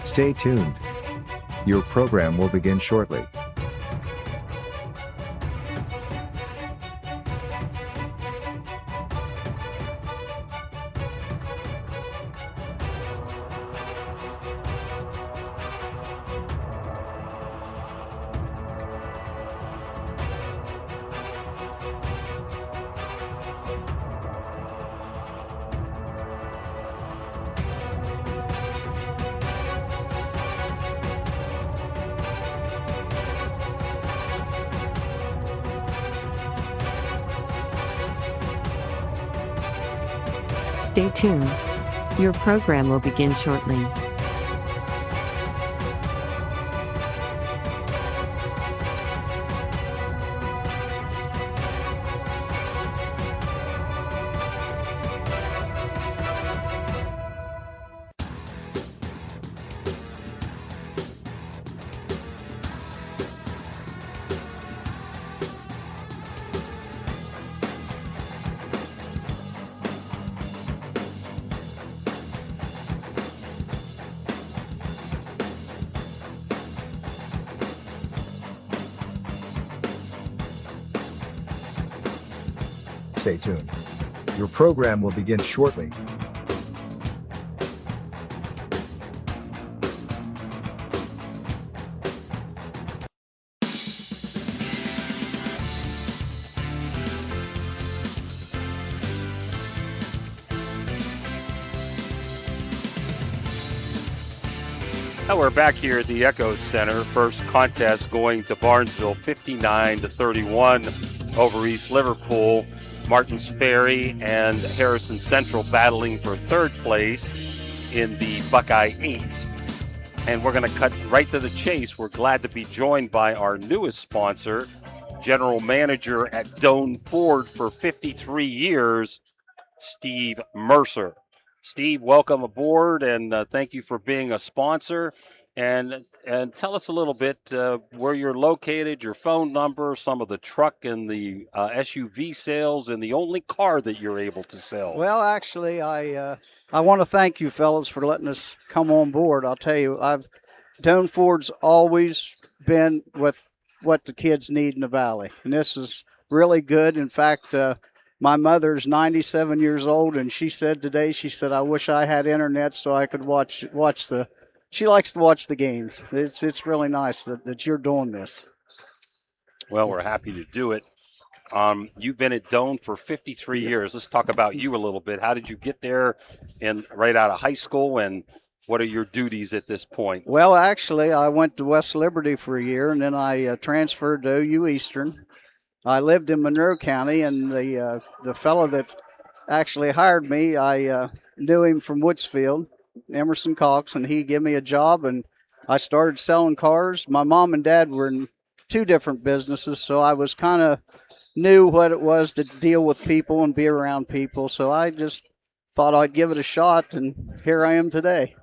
Stay tuned. Your program will begin shortly. Stay tuned. Your program will begin shortly. Stay tuned. Your program will begin shortly. Now we're back here at the Echo Center. First contest going to Barnesville, 59-31 over East Liverpool. Martin's Ferry and Harrison Central battling for third place in the Buckeye 8. And we're going to cut right to the chase. We're glad to be joined by our newest sponsor, General Manager at Doane Ford for 53 years, Steve Mercer. Steve, welcome aboard, and thank you for being a sponsor. And tell us a little bit where you're located, your phone number, some of the truck and the SUV sales, and the only car that you're able to sell. Well, actually, I want to thank you fellas for letting us come on board. I'll tell you, Doane Ford's always been with what the kids need in the Valley, and this is really good. In fact, my mother's 97 years old, and she said today, I wish I had internet so I could watch the. She likes to watch the games. It's really nice that you're doing this. Well, we're happy to do it. You've been at Doane for 53 years. Let's talk about you a little bit. How did you get there and right out of high school, and what are your duties at this point? Well, actually, I went to West Liberty for a year, and then I transferred to OU Eastern. I lived in Monroe County, and the fellow that actually hired me, I knew him from Woodsfield, Emerson Cox, and he gave me a job, and I started selling cars. My mom and dad were in two different businesses, so I was kind of knew what it was to deal with people and be around people, so I just thought I'd give it a shot, and here I am today.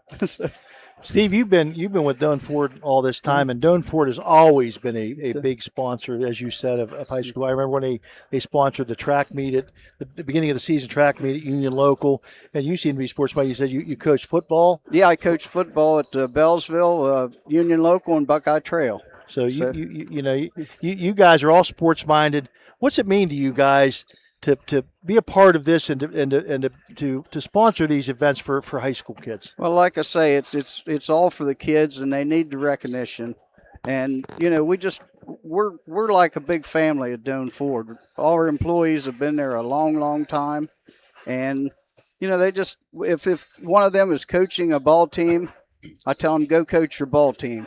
Steve, you've been with Doane Ford all this time, and Doane Ford has always been a big sponsor, as you said, of high school. I remember when they sponsored the track meet at the beginning of the season, track meet at Union Local, and you seem to be sportsman. You said you coach football? Yeah, I coach football at Bellsville, Union Local, and Buckeye Trail. So you guys are all sports-minded. What's it mean to you guys to be a part of this and to sponsor these events for high school kids? Well, like I say, it's all for the kids, and they need the recognition. And we're like a big family at Doane Ford. All our employees have been there a long, long time, and they just if one of them is coaching a ball team, I tell them go coach your ball team.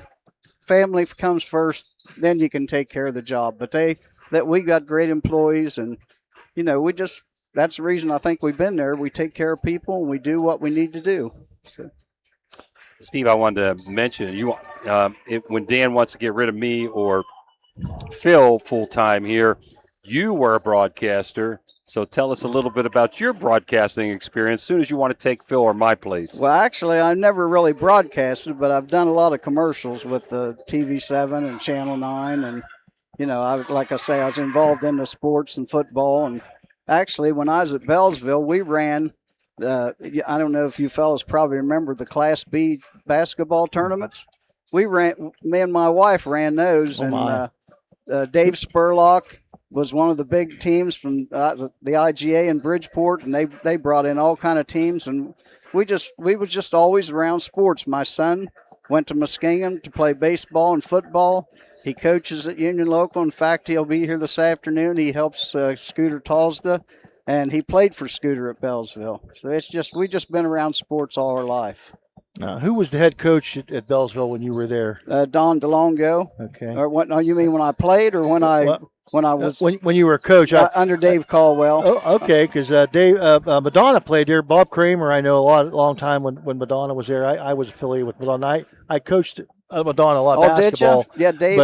Family comes first, then you can take care of the job. But we got great employees, and that's the reason I think we've been there. We take care of people, and we do what we need to do. So. Steve, I wanted to mention when Dan wants to get rid of me or Phil full-time here, you were a broadcaster. So tell us a little bit about your broadcasting experience as soon as you want to take Phil or my place. Well, actually, I never really broadcasted, but I've done a lot of commercials with TV7 and Channel 9, and like I say, I was involved in the sports and football. And actually, when I was at Bellsville, we ran I don't know if you fellas probably remember the Class B basketball tournaments. Me and my wife ran those, and Dave Spurlock was one of the big teams from the IGA in Bridgeport, and they brought in all kind of teams, and we was just always around sports. My son went to Muskingum to play baseball and football. He coaches at Union Local. In fact, he'll be here this afternoon. He helps Scooter Talsda, and he played for Scooter at Bellsville. So we just been around sports all our life. Who was the head coach at Bellsville when you were there? Don DeLongo. Okay. Or what? No, you mean when I played or when I was when you were a coach? Under Dave Caldwell. Oh, okay, because Madonna played there. Bob Kramer, I know long time when Madonna was there. I was affiliated with Madonna. I coached Madonna a lot of basketball. Did you? Yeah, Dave.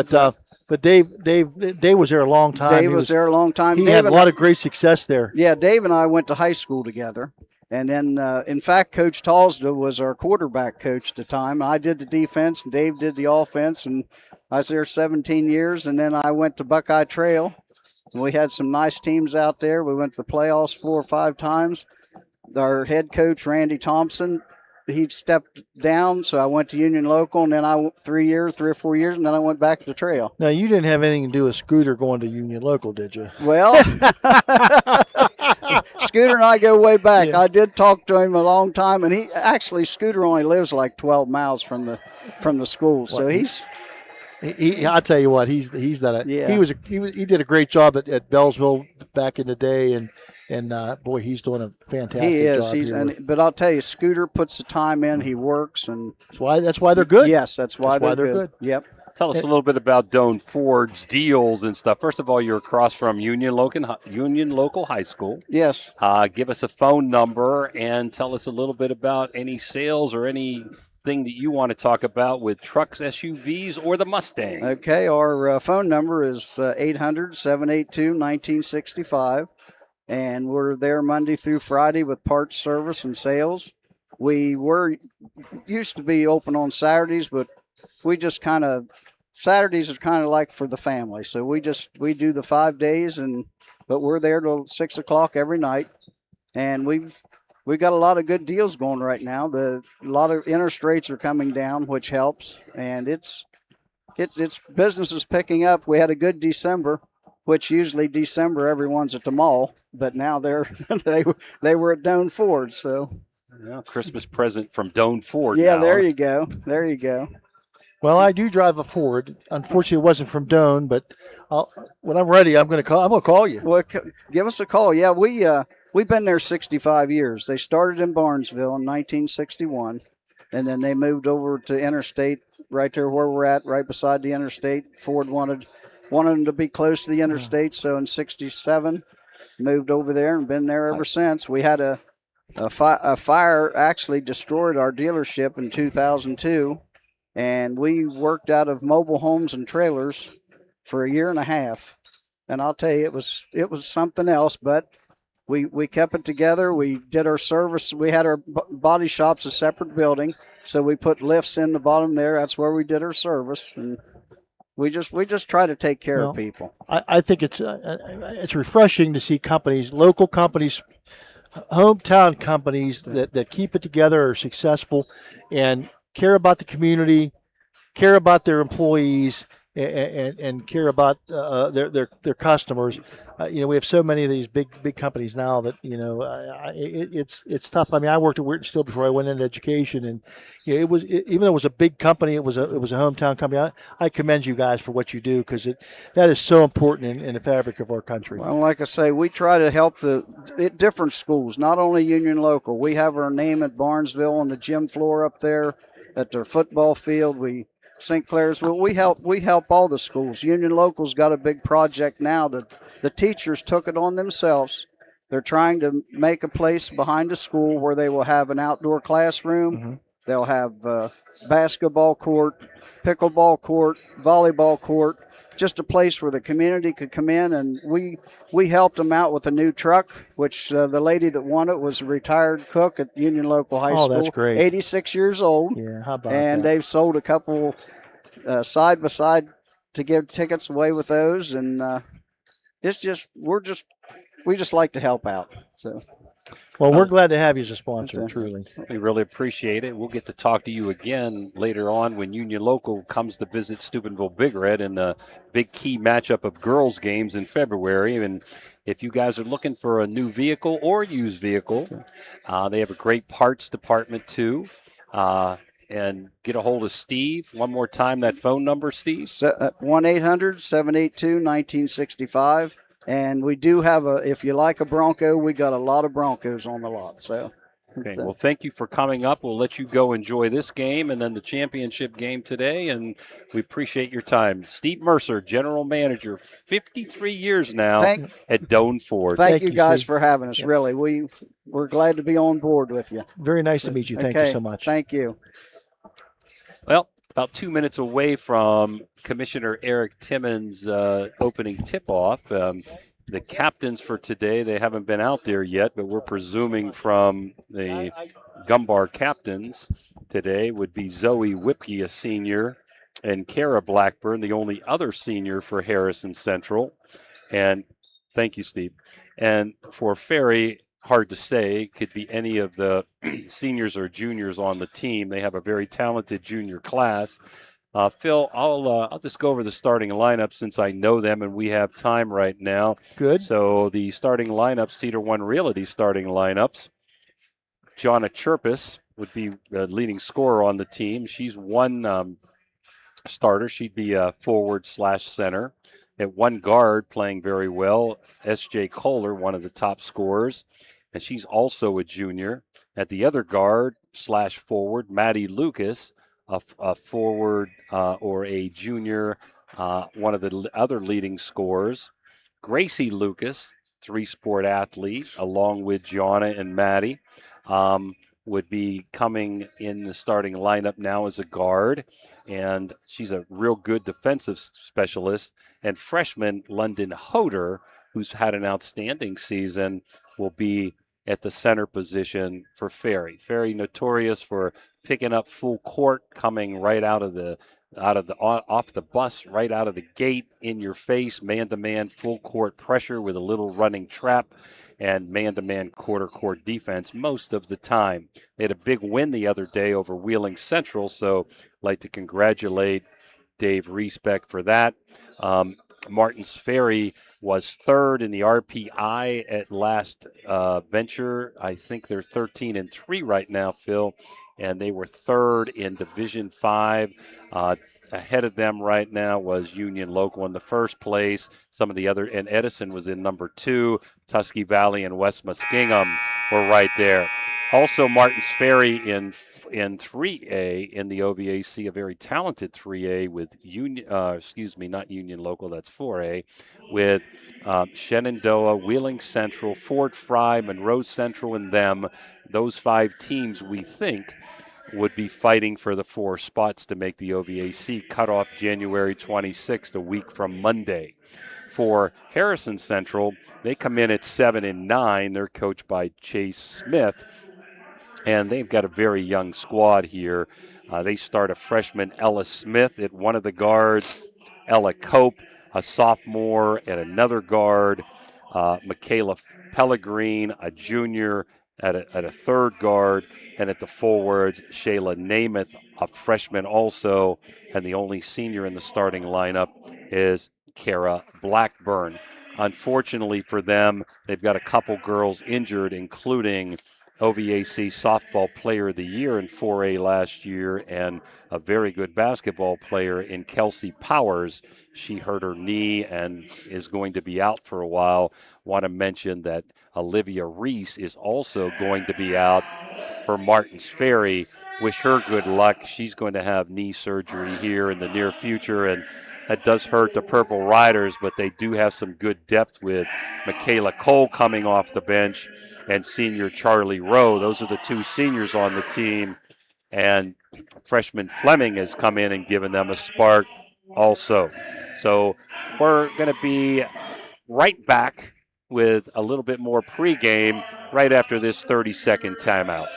But Dave was there a long time. Dave was there a long time. He had a lot of great success there. Yeah, Dave and I went to high school together. And then, in fact, Coach Talsda was our quarterback coach at the time. I did the defense, and Dave did the offense, and I was there 17 years. And then I went to Buckeye Trail, and we had some nice teams out there. We went to the playoffs 4 or 5 times. Our head coach, Randy Thompson, he stepped down, so I went to Union Local, and then I went 3 or 4 years, and then I went back to the Trail. Now, you didn't have anything to do with Scooter going to Union Local, did you? Well, Scooter and I go way back. Yeah. I did talk to him a long time, and Scooter only lives like 12 miles from the school, so I'll tell you what, he did a great job at Bellsville back in the day, and boy, he's doing a fantastic job. But I'll tell you, Scooter puts the time in. He works, and that's why they're good. Yes, that's why they're good. Yep. Tell us a little bit about Doan Ford's deals and stuff. First of all, you're across from Union Local High School. Yes. Give us a phone number and tell us a little bit about any sales or anything that you want to talk about with trucks, SUVs, or the Mustang. Okay, our phone number is 800-782-1965, and we're there Monday through Friday with parts, service, and sales. We used to be open on Saturdays, but we just Saturdays are kind of like for the family. So we do the 5 days, but we're there till 6 o'clock every night. And we've got a lot of good deals going right now. A lot of interest rates are coming down, which helps. And it's business is picking up. We had a good December, which usually December everyone's at the mall, but now they were at Doan Ford. So Christmas present from Doan Ford. Yeah, now. There you go. There you go. Well, I do drive a Ford. Unfortunately, it wasn't from Doan, but when I'm ready, I'm going to call you. Well, give us a call. Yeah, we've been there 65 years. They started in Barnesville in 1961, and then they moved over to Interstate right there where we're at, right beside the Interstate. Ford wanted them to be close to the Interstate, so in 67, moved over there and been there ever since. We had a fire actually destroyed our dealership in 2002. And we worked out of mobile homes and trailers for a year and a half. And I'll tell you, it was something else, but we kept it together. We did our service. We had our body shops a separate building, so we put lifts in the bottom there. That's where we did our service, and we just try to take care of people. I think it's refreshing to see companies, local companies, hometown companies that keep it together, are successful, and care about the community, care about their employees, and care about their customers. We have so many of these big companies now that it's tough. I mean, I worked at Weirton Steel before I went into education, and even though it was a big company, it was a hometown company. I commend you guys for what you do, because that is so important in the fabric of our country. Well, like I say, we try to help the different schools, not only Union Local. We have our name at Barnesville on the gym floor up there, at their football field. St. Clair's, we help all the schools. Union Local's got a big project now that the teachers took it on themselves. They're trying to make a place behind the school where they will have an outdoor classroom. Mm-hmm. They'll have basketball court, pickleball court, volleyball court, just a place where the community could come in. And we helped them out with a new truck, which the lady that won it was a retired cook at Union Local High School. Oh, that's great. 86 years old. Yeah, how about and that? They've sold a couple side by side to give tickets away with those. And we just like to help out. So. Well, we're glad to have you as a sponsor, Okay. truly. We really appreciate it. We'll get to talk to you again later on when Union Local comes to visit Steubenville Big Red in the big key matchup of girls games in February. And if you guys are looking for a new vehicle or used vehicle, they have a great parts department too. And get a hold of Steve. One more time, that phone number, Steve. 1-800-782-1965. And we do have if you like a Bronco, we got a lot of Broncos on the lot. So, okay. Well, thank you for coming up. We'll let you go enjoy this game and then the championship game today. And we appreciate your time. Steve Mercer, General Manager, 53 years now at Doane Ford. Thank you guys Steve. for having us. Really, we're glad to be on board with you. Very nice to meet you. Thank you so much. Thank you. Well, about 2 minutes away from Commissioner Eric Timmons' opening tip-off. The captains for today, they haven't been out there yet, but we're presuming from the Gumbar captains today would be Zoe Whipke, a senior, and Kara Blackburn, the only other senior for Harrison Central. And thank you, Steve. And for Ferry, hard to say, could be any of the seniors or juniors on the team. They have a very talented junior class. Phil, I'll just go over the starting lineup since I know them and we have time right now. Good. So the starting lineup, Cedar One Realty starting lineups. Jonna Chirpus would be the leading scorer on the team. She's one starter. She'd be a forward/center. At one guard, playing very well, S.J. Kohler, one of the top scorers, and she's also a junior. At the other guard/forward, Maddie Lucas, a forward or a junior, one of the other leading scorers. Gracie Lucas, three-sport athlete, along with Gianna and Maddie, would be coming in the starting lineup now as a guard. And she's a real good defensive specialist. And freshman London Hoder, who's had an outstanding season, will be at the center position for Ferry. Ferry notorious for picking up full court, coming right off the bus, right out of the gate, in your face, man-to-man, full court pressure with a little running trap and man-to-man quarter court defense most of the time. They had a big win the other day over Wheeling Central, so I'd like to congratulate Dave Riesbeck for that. Martins Ferry was third in the RPI at last venture. I think they're 13-3 right now, Phil, and they were third in Division 5. Ahead of them right now was Union Local in the first place. Some of the other, and Edison was in number 2. Tusky Valley and West Muskingum were right there. Also, Martins Ferry in 3A in the OVAC, a very talented 3A with not Union Local, that's 4A, with Shenandoah, Wheeling Central, Fort Fry, Monroe Central, and them. Those 5 teams, we think, would be fighting for the 4 spots to make the OVAC cutoff January 26th, a week from Monday. For Harrison Central, they come in at 7-9. They're coached by Chase Smith, and they've got a very young squad here. They start a freshman, Ella Smith, at one of the guards, Ella Cope, a sophomore, at another guard, Michaela Pellegrine, a junior, at a third guard, and at the forwards, Shayla Namath, a freshman also, and the only senior in the starting lineup is Kara Blackburn. Unfortunately for them, they've got a couple girls injured, including OVAC Softball Player of the Year in 4A last year and a very good basketball player in Kelsey Powers. She hurt her knee and is going to be out for a while. Want to mention that Olivia Reese is also going to be out for Martins Ferry. Wish her good luck. She's going to have knee surgery here in the near future, and that does hurt the Purple Riders, but they do have some good depth with Michaela Cole coming off the bench and senior Charlie Rowe. Those are the 2 seniors on the team, and freshman Fleming has come in and given them a spark also. So we're going to be right back with a little bit more pregame right after this 30-second timeout.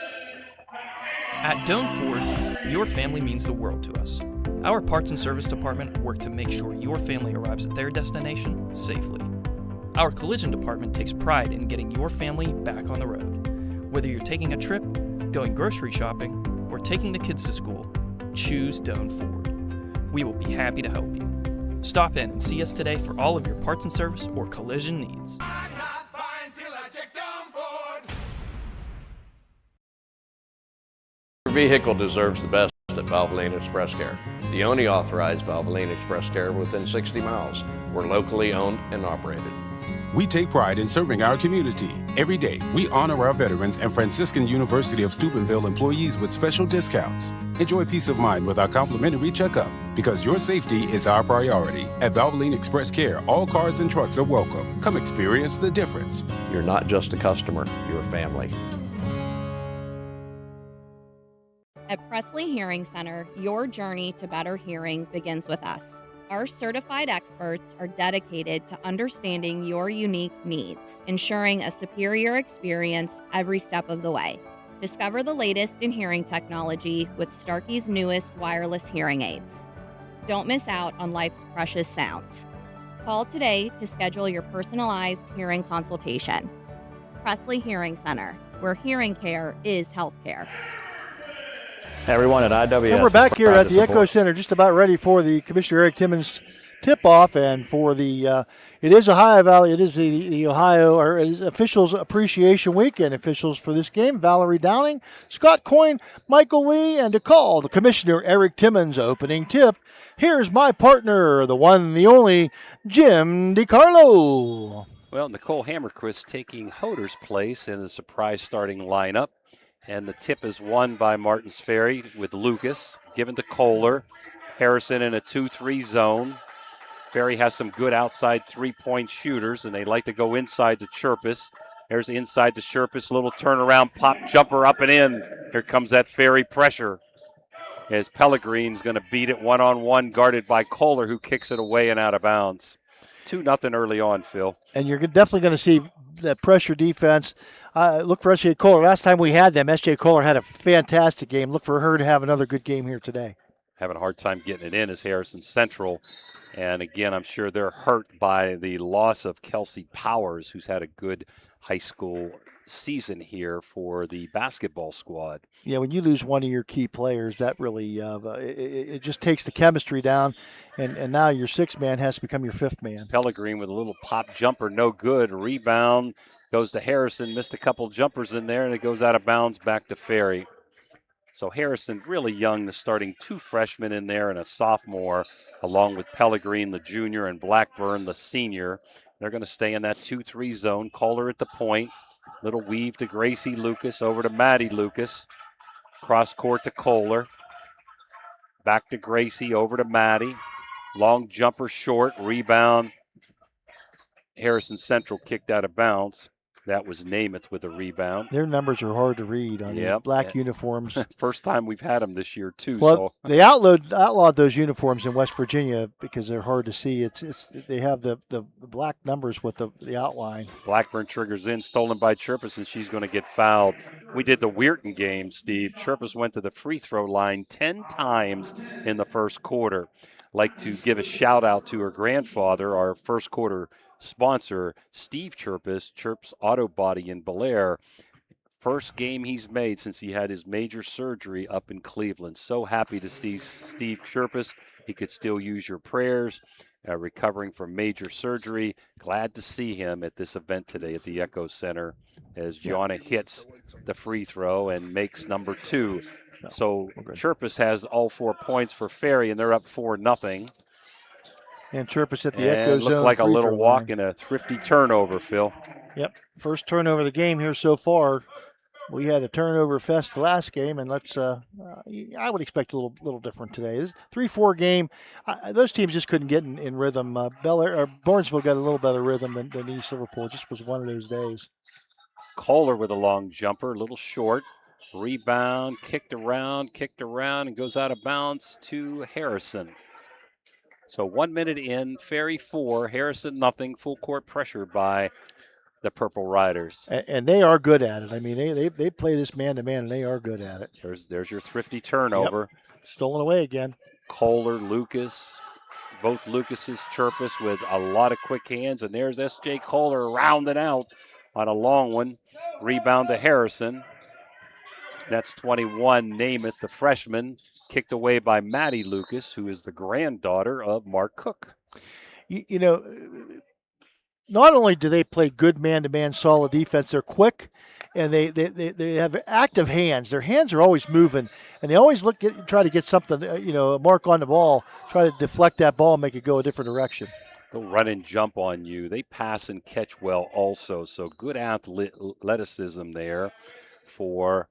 At Doane Ford, your family means the world to us. Our parts and service department work to make sure your family arrives at their destination safely. Our collision department takes pride in getting your family back on the road. Whether you're taking a trip, going grocery shopping, or taking the kids to school, choose Doan Ford. We will be happy to help you. Stop in and see us today for all of your parts and service or collision needs. Your vehicle deserves the best at Valvoline Express Care, the only authorized Valvoline Express Care within 60 miles. We're locally owned and operated. We take pride in serving our community. Every day, we honor our veterans and Franciscan University of Steubenville employees with special discounts. Enjoy peace of mind with our complimentary checkup, because your safety is our priority. At Valvoline Express Care, all cars and trucks are welcome. Come experience the difference. You're not just a customer, you're a family. At Presley Hearing Center, your journey to better hearing begins with us. Our certified experts are dedicated to understanding your unique needs, ensuring a superior experience every step of the way. Discover the latest in hearing technology with Starkey's newest wireless hearing aids. Don't miss out on life's precious sounds. Call today to schedule your personalized hearing consultation. Presley Hearing Center, where hearing care is healthcare. Everyone at IWS. And we're back here at the Echo Center, just about ready for the Commissioner Eric Timmons tip-off, and for the it is Ohio Valley. It is the Ohio or officials appreciation week, and officials for this game: Valerie Downing, Scott Coyne, Michael Lee, and to call the Commissioner Eric Timmons opening tip. Here's my partner, the one, the only, Jim DiCarlo. Well, Nicole Hammerquist taking Hoder's place in the surprise starting lineup. And the tip is won by Martins Ferry with Lucas, given to Kohler. Harrison in a 2-3 zone. Ferry has some good outside three-point shooters, and they like to go inside to Chirpus. There's inside to Chirpus, little turnaround, pop jumper up and in. Here comes that Ferry pressure, as Pellegrin's going to beat it one-on-one, guarded by Kohler, who kicks it away and out of bounds. 2-0 early on, Phil. And you're definitely going to see that pressure defense. Look for S.J. Kohler. Last time we had them, S.J. Kohler had a fantastic game. Look for her to have another good game here today. Having a hard time getting it in is Harrison Central. And again, I'm sure they're hurt by the loss of Kelsey Powers, who's had a good high school season here for the basketball squad. Yeah, when you lose one of your key players, that really it just takes the chemistry down, and now your sixth man has to become your fifth man. Pellegrin with a little pop jumper, no good. Rebound goes to Harrison, missed a couple jumpers in there, and it goes out of bounds back to Ferry. So Harrison really young, the starting two freshmen in there and a sophomore, along with Pellegrin, the junior, and Blackburn, the senior. They're going to stay in that 2-3 zone. Kohler at the point. Little weave to Gracie Lucas, over to Maddie Lucas. Cross court to Kohler. Back to Gracie, over to Maddie. Long jumper short, rebound. Harrison Central kicked out of bounds. That was Namath with a rebound. Their numbers are hard to read on these black uniforms. First time we've had them this year, too. Well, they outlawed those uniforms in West Virginia because they're hard to see. They have the black numbers with the outline. Blackburn triggers in, stolen by Chirpus, and she's going to get fouled. We did the Weirton game, Steve. Chirpus went to the free throw line 10 times in the first quarter. Like to give a shout out to her grandfather, our first quarter sponsor, Steve Chirpus, Chirp's Auto Body in Bel Air. First game he's made since he had his major surgery up in Cleveland. So happy to see Steve Chirpus. He could still use your prayers, recovering from major surgery. Glad to see him at this event today at the Echo Center as Gianna hits the free throw and makes number 2. So Chirpus has all 4 points for Ferry, and they're up 4-0. And Chirpus at the Echo Zone. Looked like a little walk and a thrifty turnover, Phil. Yep, first turnover of the game here so far. We had a turnover fest the last game, and I would expect a little different today. This 3-4 game, those teams just couldn't get in rhythm. Barnesville got a little better rhythm than East Liverpool. It just was one of those days. Kohler with a long jumper, a little short. Rebound, kicked around, and goes out of bounds to Harrison. So 1 minute in, Ferry 4, Harrison nothing, full court pressure by the Purple Riders. And they are good at it. I mean, they play this man-to-man, and they are good at it. There's your thrifty turnover. Yep. Stolen away again. Kohler, Lucas, both Lucases, Chirpus with a lot of quick hands, and there's S.J. Kohler rounding out on a long one. Rebound to Harrison. That's 21, Namath, the freshman, kicked away by Maddie Lucas, who is the granddaughter of Mark Cook. You know, not only do they play good man-to-man solid defense, they're quick, and they have active hands. Their hands are always moving, and they always try to get something, a mark on the ball, try to deflect that ball and make it go a different direction. They'll run and jump on you. They pass and catch well also, so good athleticism there for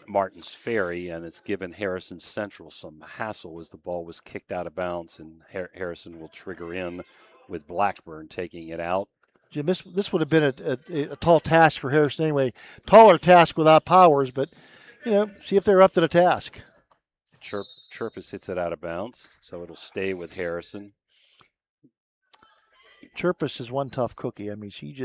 Martins Ferry, and it's given Harrison Central some hassle as the ball was kicked out of bounds, and Harrison will trigger in with Blackburn taking it out. Jim, this would have been a tall task for Harrison anyway. Taller task without Powers, but, see if they're up to the task. Chirpus hits it out of bounds, so it'll stay with Harrison. Chirpus is one tough cookie. I mean, she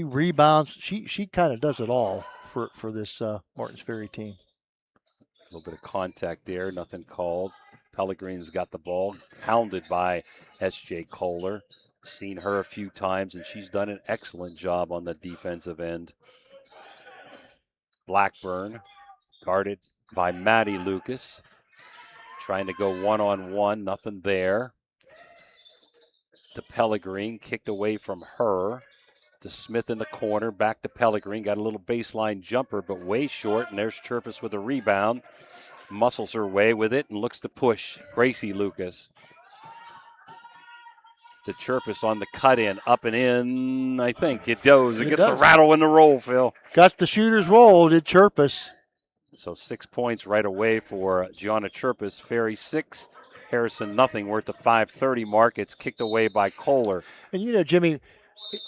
rebounds. She kind of does it all for this Martins Ferry team. A little bit of contact there, nothing called. Pellegrin's got the ball, hounded by S.J. Kohler. Seen her a few times, and she's done an excellent job on the defensive end. Blackburn, guarded by Maddie Lucas. Trying to go one-on-one, nothing there. To Pellegrin, kicked away from her. To Smith in the corner, back to Pellegrin. Got a little baseline jumper, but way short, and there's Chirpus with a rebound. Muscles her way with it and looks to push Gracie Lucas. To Chirpus on the cut-in, up and in, I think. It goes. It gets the rattle in the roll, Phil. Got the shooter's roll, did Chirpus. So 6 points right away for Gianna Chirpus. Ferry 6, Harrison nothing. We're at the 5:30 mark. It's kicked away by Kohler. And Jimmy,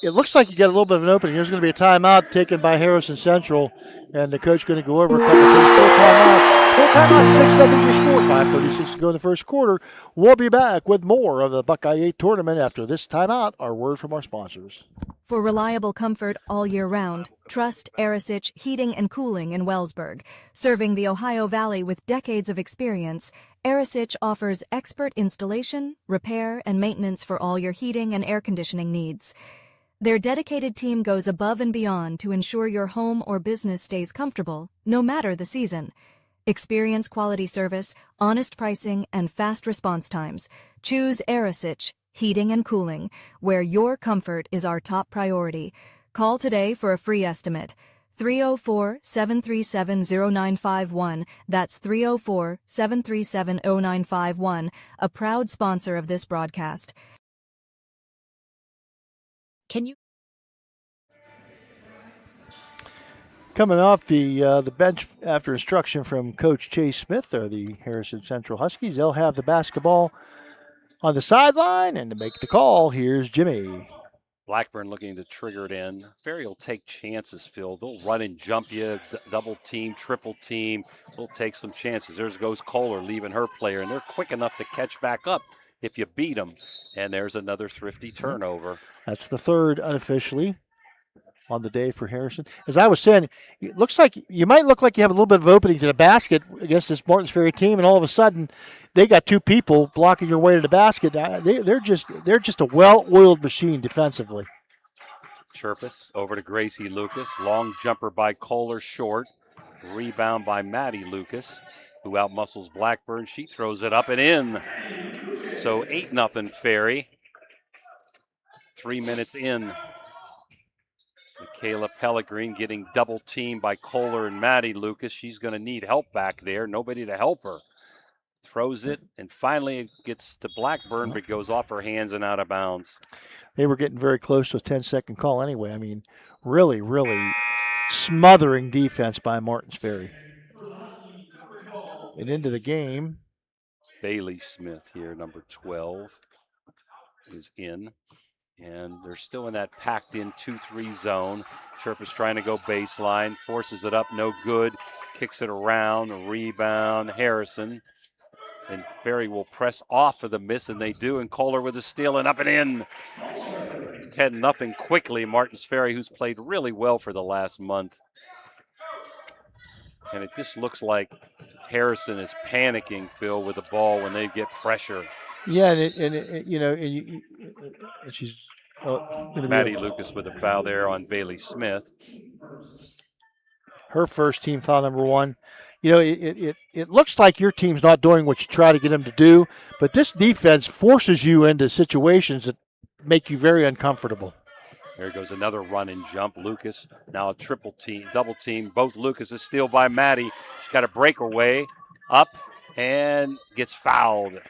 it looks like you got a little bit of an opening. There's going to be a timeout taken by Harrison Central, and the coach going to go over a couple of things. Still timeout. Still timeout, 6-0 your score. 5:36 to go in the first quarter. We'll be back with more of the Buckeye 8 tournament after this timeout. Our word from our sponsors. For reliable comfort all year round, trust Arisich Heating and Cooling in Wellsburg. Serving the Ohio Valley with decades of experience, Arisich offers expert installation, repair, and maintenance for all your heating and air conditioning needs. Their dedicated team goes above and beyond to ensure your home or business stays comfortable, no matter the season. Experience quality service, honest pricing, and fast response times. Choose Arisich Heating and Cooling, where your comfort is our top priority. Call today for a free estimate. 304-737-0951. That's 304-737-0951, a proud sponsor of this broadcast. Coming off the bench after instruction from Coach Chase Smith are the Harrison Central Huskies. They'll have the basketball on the sideline, and to make the call, here's Jimmy. Blackburn looking to trigger it in. Ferry will take chances, Phil. They'll run and jump you, double team, triple team. They'll take some chances. There goes Kohler leaving her player, and they're quick enough to catch back up if you beat them. And there's another thrifty turnover. That's the third unofficially on the day for Harrison. As I was saying, it looks like you might look like you have a little bit of opening to the basket against this Martins Ferry team, and all of a sudden they got two people blocking your way to the basket. They're just a well-oiled machine defensively. Chirpus over to Gracie Lucas. Long jumper by Kohler, short. Rebound by Maddie Lucas, who outmuscles Blackburn. She throws it up and in. So 8-0 Ferry. 3 minutes in. Michaela Pellegrin getting double teamed by Kohler and Maddie Lucas. She's going to need help back there. Nobody to help her. Throws it, and finally it gets to Blackburn, but goes off her hands and out of bounds. They were getting very close to a 10-second call anyway. I mean, really, really smothering defense by Martins Ferry. And into the game. Bailey Smith here, number 12, is in. And they're still in that packed-in 2-3 zone. Chirpus trying to go baseline, forces it up, no good. Kicks it around, rebound, Harrison. And Ferry will press off of the miss, and they do. And Kohler with a steal and up and in. 10-0 quickly. Martins Ferry, who's played really well for the last month. And it just looks like Harrison is panicking, Phil, with the ball when they get pressure. Yeah, and she's Maddie Lucas with a foul there on Bailey Smith. Her first team foul, number 1. You know, it looks like your team's not doing what you try to get them to do, but this defense forces you into situations that make you very uncomfortable. There goes another run and jump. Lucas now a double team. Both Lucases steal by Maddie. She's got a breakaway up and gets fouled.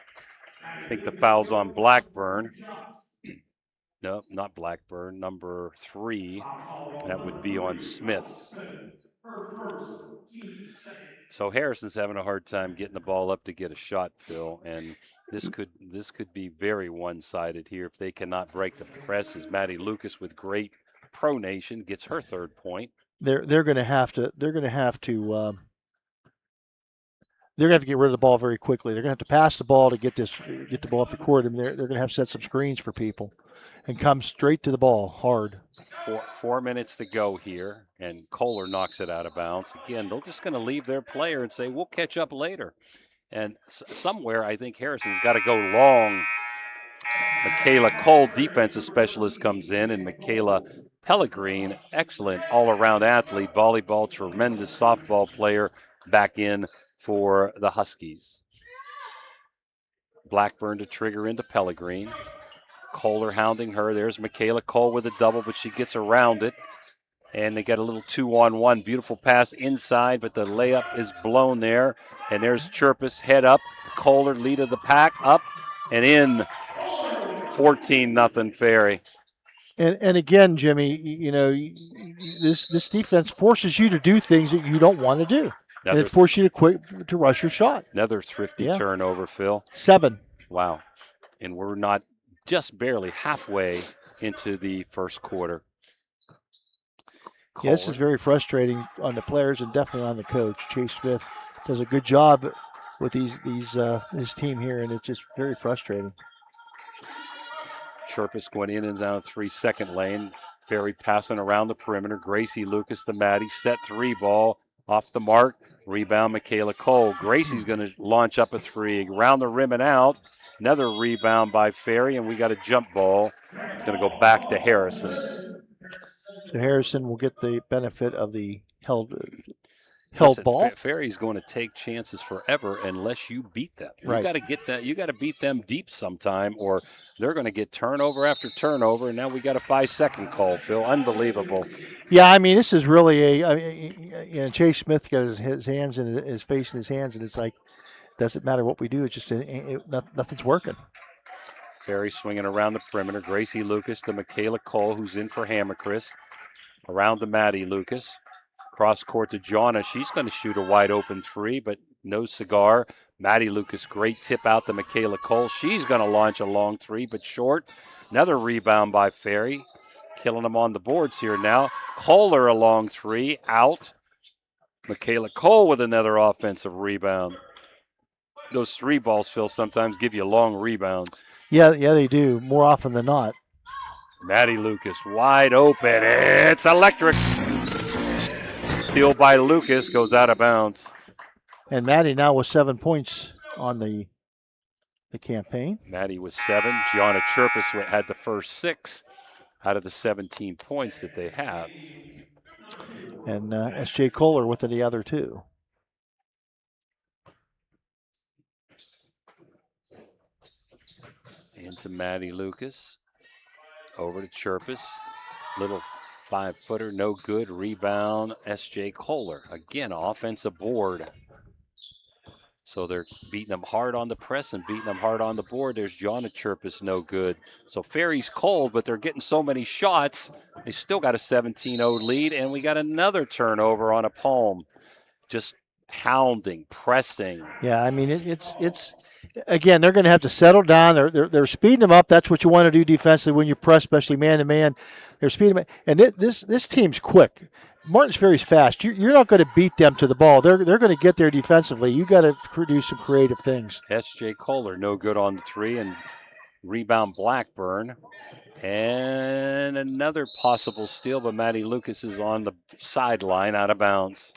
I think the foul's on Blackburn. No, not Blackburn. Number 3. That would be on Smith. So Harrison's having a hard time getting the ball up to get a shot, Phil, and this could be very one-sided here if they cannot break the press. As Maddie Lucas with great pronation gets her 3rd point. They're going to have to get rid of the ball very quickly. They're going to have to pass the ball to get the ball up the court, and they're going to have to set some screens for people and come straight to the ball hard. 4 minutes to go here, and Kohler knocks it out of bounds. Again, they're just going to leave their player and say, we'll catch up later. And somewhere, I think Harrison's got to go long. Michaela Cole, defensive specialist, comes in, and Michaela Pellegrine, excellent all-around athlete, volleyball, tremendous softball player, back in for the Huskies. Blackburn to trigger into Pellegrine. Kohler hounding her. There's Michaela Cole with a double, but she gets around it. And they get a little 2-on-1. Beautiful pass inside, but the layup is blown there. And there's Chirpus, head up. Kohler, lead of the pack, up and in. 14-0 Ferry. And again, Jimmy, you know, this defense forces you to do things that you don't want to do. And it forces you to rush your shot. Another thrifty turnover, Phil. 7. Wow. And we're not just barely halfway into the first quarter. Yeah, this is very frustrating on the players and definitely on the coach. Chase Smith does a good job with his team here, and it's just very frustrating. Chirpus going in and down 3-second lane. Ferry passing around the perimeter. Gracie Lucas to Maddie. Set 3 ball. Off the mark. Rebound, Michaela Cole. Gracie's going to launch up a 3. Around the rim and out. Another rebound by Ferry, and we got a jump ball. It's going to go back to Harrison. So Harrison will get the benefit of the held ball. Ferry's going to take chances forever unless you beat them. Right. You got to get that. You got to beat them deep sometime, or they're going to get turnover after turnover. And now we got a 5-second call, Phil. Unbelievable. Yeah, I mean, this is really Chase Smith got his hands in his face in his hands, and it's like, doesn't matter what we do. It's just nothing's working. Ferry swinging around the perimeter. Gracie Lucas to Michaela Cole, who's in for Hammerchrist. Around to Maddie Lucas. Cross court to Jonna. She's going to shoot a wide open 3, but no cigar. Maddie Lucas, great tip out to Michaela Cole. She's going to launch a long 3, but short. Another rebound by Ferry. Killing them on the boards here now. Kohler a long 3, out. Michaela Cole with another offensive rebound. Those 3 balls, Phil, sometimes give you long rebounds. Yeah, they do, more often than not. Maddie Lucas wide open. It's electric. Steal by Lucas, goes out of bounds. And Maddie now with 7 points on the campaign. Maddie was 7. Gianna Chirpus had the first 6 out of the 17 points that they have. And S.J. Kohler with the other 2. Into Maddie Lucas. Over to Chirpus. Little 5-footer, no good. Rebound, S.J. Kohler. Again, offensive board. So they're beating them hard on the press and beating them hard on the board. There's Gianna Chirpus, no good. So Ferry's cold, but they're getting so many shots. They still got a 17-0 lead, and we got another turnover on a palm. Just hounding, pressing. Yeah, I mean, it's again, they're going to have to settle down. They're speeding them up. That's what you want to do defensively when you press, especially man-to-man. They're speeding them up. And this team's quick. Martins Ferry's fast. You're not going to beat them to the ball. They're going to get there defensively. You got to produce some creative things. S.J. Kohler, no good on the 3, and rebound Blackburn. And another possible steal, but Maddie Lucas is on the sideline out of bounds.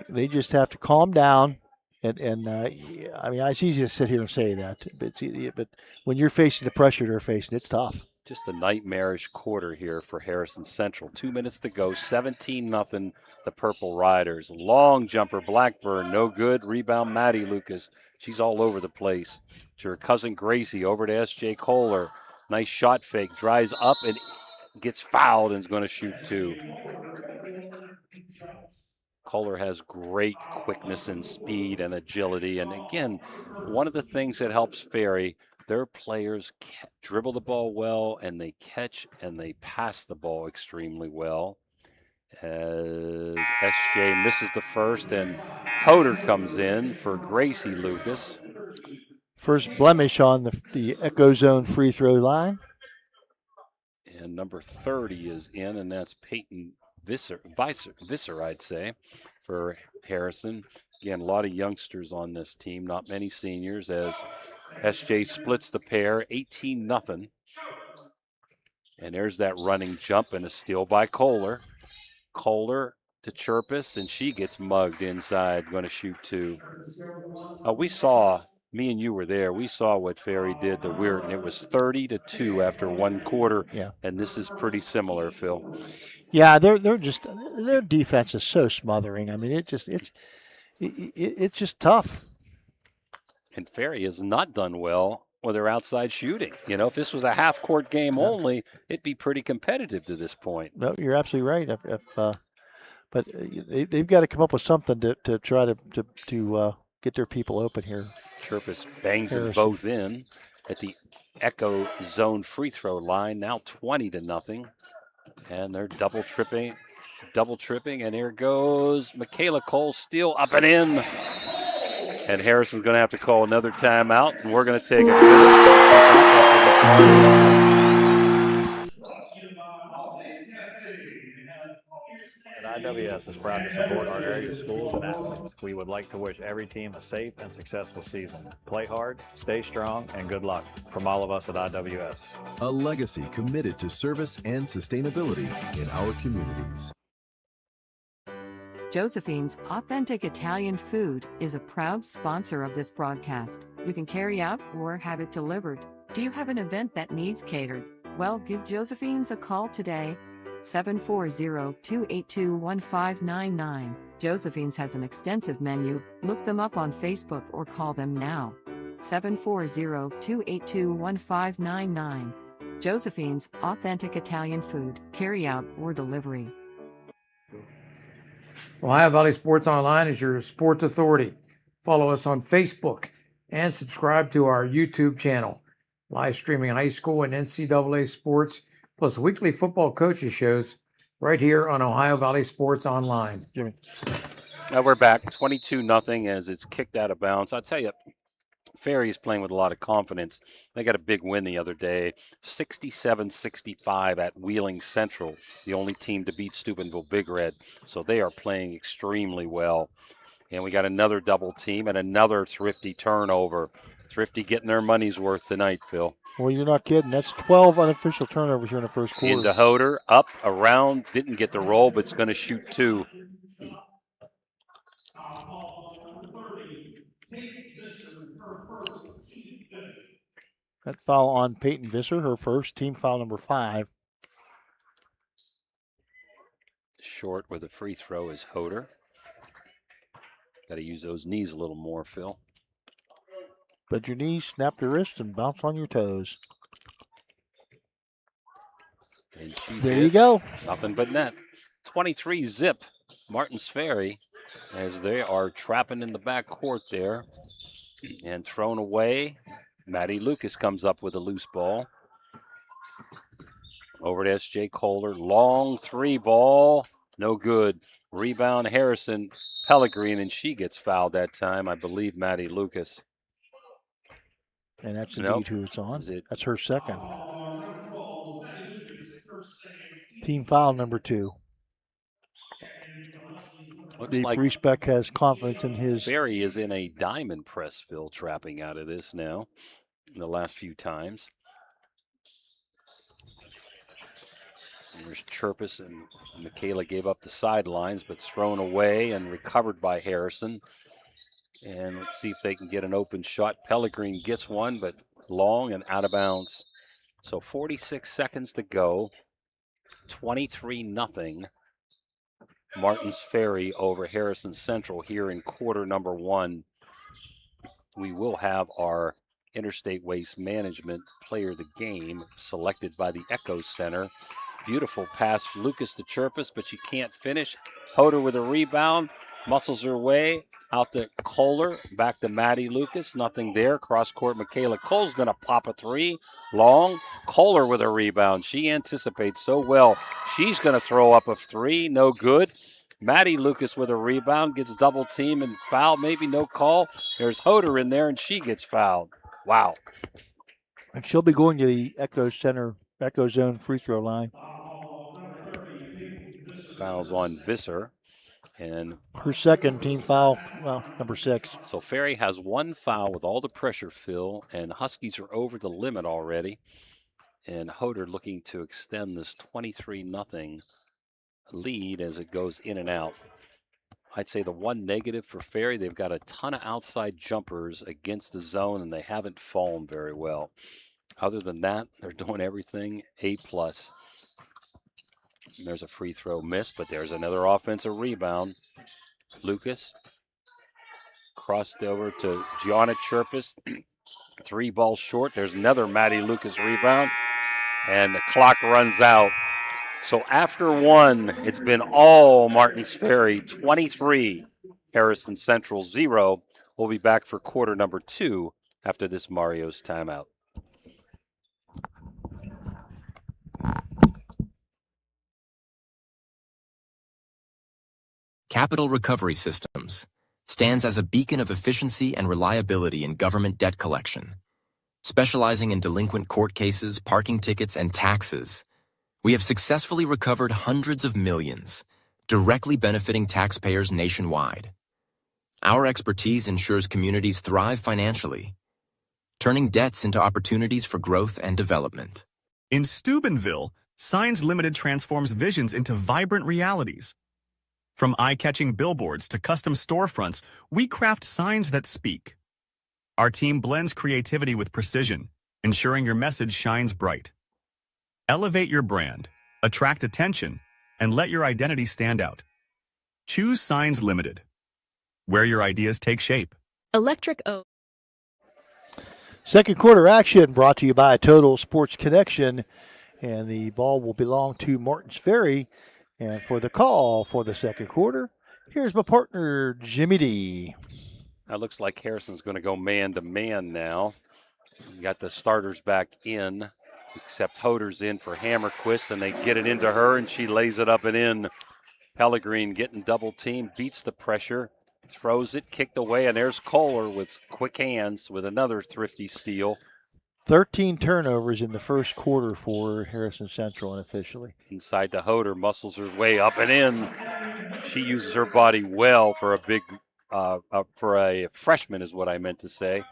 They just have to calm down. And I mean, it's easy to sit here and say that, but when you're facing the pressure they're facing, it's tough. Just a nightmarish quarter here for Harrison Central. 2 minutes to go, 17-0, the Purple Riders. Long jumper, Blackburn, no good. Rebound, Maddie Lucas. She's all over the place. To her cousin Gracie, over to S.J. Kohler. Nice shot fake, drives up and gets fouled and is going to shoot 2. Kohler has great quickness and speed and agility. And again, one of the things that helps Ferry, their players dribble the ball well, and they catch and they pass the ball extremely well. As SJ misses the first, and Hoder comes in for Gracie Lucas. First blemish on the Echo Zone free throw line. And number 30 is in, and that's Peyton Visser, I'd say, for Harrison. Again, a lot of youngsters on this team, not many seniors, as SJ splits the pair, 18-0. And there's that running jump and a steal by Kohler. Kohler to Chirpus, and she gets mugged inside, going to shoot 2. We saw, me and you were there, we saw what Ferry did to Weirton. It was 30-2 after 1 quarter, and this is pretty similar, Phil. Yeah, their defense is so smothering. I mean, it's just tough. And Ferry has not done well with their outside shooting. You know, if this was a half-court game only, it'd be pretty competitive to this point. No, you're absolutely right. But they've got to come up with something to try to get their people open here. Chirpus bangs them both in at the Echo Zone free throw line. Now 20-0, and they're double tripping, and here goes Michaela Cole, steal up and in. And Harrison's going to have to call another timeout, and we're going to take it with us after this At IWS is proud to support our area schools and athletes. We would like to wish every team a safe and successful season. Play hard, stay strong, and good luck from all of us at IWS. A legacy committed to service and sustainability in our communities. Josephine's Authentic Italian Food is a proud sponsor of this broadcast. You can carry out or have it delivered. Do you have an event that needs catered? Well, give Josephine's a call today. 740-282-1599. Josephine's has an extensive menu. Look them up on Facebook or call them now. 740-282-1599. Josephine's Authentic Italian Food, carry out or delivery. Ohio Valley Sports Online is your sports authority. Follow us on Facebook and subscribe to our YouTube channel. Live streaming high school and NCAA sports, plus weekly football coaches shows right here on Ohio Valley Sports Online. Jimmy. Now we're back, 22-0 as it's kicked out of bounds. I'll tell you, Ferry is playing with a lot of confidence. They got a big win the other day, 67-65 at Wheeling Central, the only team to beat Steubenville Big Red. So they are playing extremely well. And we got another double team and another Thrifty turnover. Thrifty getting their money's worth tonight, Phil. Well, you're not kidding. That's 12 unofficial turnovers here in the first quarter. Into Hoder, up, around, didn't get the roll, but it's going to shoot 2. That foul on Peyton Visser, her first, team foul number 5. Short with a free throw is Hoder. Got to use those knees a little more, Phil. But your knees, snap your wrist, and bounce on your toes. And she there you go. Nothing but net. 23-zip, Martins Ferry, as they are trapping in the backcourt there. And thrown away. Maddie Lucas comes up with a loose ball. Over to S.J. Kohler. Long 3 ball. No good. Rebound Harrison Pellegrin, and she gets fouled that time. I believe Maddie Lucas. And that's indeed who it's on. That's her second. Team foul number 2. Looks Dave like Riesbeck has confidence in his. Ferry is in a diamond press, Phil, trapping out of this now in the last few times. And there's Chirpus, and Michaela gave up the sidelines, but thrown away and recovered by Harrison. And let's see if they can get an open shot. Pellegrin gets one, but long and out of bounds. So 46 seconds to go. 23-0. Martins Ferry over Harrison Central here in quarter number 1. We will have our Interstate Waste Management player of the game selected by the Echo Center. Beautiful pass, Lucas to Chirpus, but she can't finish. Hoder with a rebound, muscles her way out to Kohler, back to Maddie Lucas, nothing there. Cross court, Michaela Cole's going to pop a three. Long, Kohler with a rebound. She anticipates so well. She's going to throw up a three, no good. Maddie Lucas with a rebound, gets double team and fouled, maybe no call. There's Hoder in there and she gets fouled. Wow. And she'll be going to the Echo Center, Echo Zone free throw line. Fouls on Visser. And her second team foul, well, number 6. So Ferry has one foul with all the pressure, Phil, and Huskies are over the limit already. And Hoder looking to extend this 23-0 lead as it goes in and out. I'd say the one negative for Ferry, they've got a ton of outside jumpers against the zone, and they haven't fallen very well. Other than that, they're doing everything A+. There's a free throw miss, but there's another offensive rebound. Lucas crossed over to Gianna Chirpus. 3 balls short. There's another Maddie Lucas rebound, and the clock runs out. So after 1, it's been all Martins Ferry, 23, Harrison Central 0. We'll be back for quarter number 2 after this Mario's timeout. Capital Recovery Systems stands as a beacon of efficiency and reliability in government debt collection. Specializing in delinquent court cases, parking tickets, and taxes, we have successfully recovered hundreds of millions, directly benefiting taxpayers nationwide. Our expertise ensures communities thrive financially, turning debts into opportunities for growth and development. In Steubenville, Signs Limited transforms visions into vibrant realities. From eye-catching billboards to custom storefronts, we craft signs that speak. Our team blends creativity with precision, ensuring your message shines bright. Elevate your brand, attract attention, and let your identity stand out. Choose Signs Limited, where your ideas take shape. Electric Oak. Second quarter action brought to you by Total Sports Connection, and the ball will belong to Martins Ferry. And for the call for the second quarter, here's my partner, Jimmy D. That looks like Harrison's going to go man-to-man now. You got the starters back in, except Hoder's in for Hammerquist, and they get it into her, and she lays it up and in. Pellegrin getting double-teamed, beats the pressure, throws it, kicked away, and there's Kohler with quick hands with another thrifty steal. 13 turnovers in the first quarter for Harrison Central unofficially. Inside to Hoder, muscles her way up and in. She uses her body well for a big, for a freshman is what I meant to say.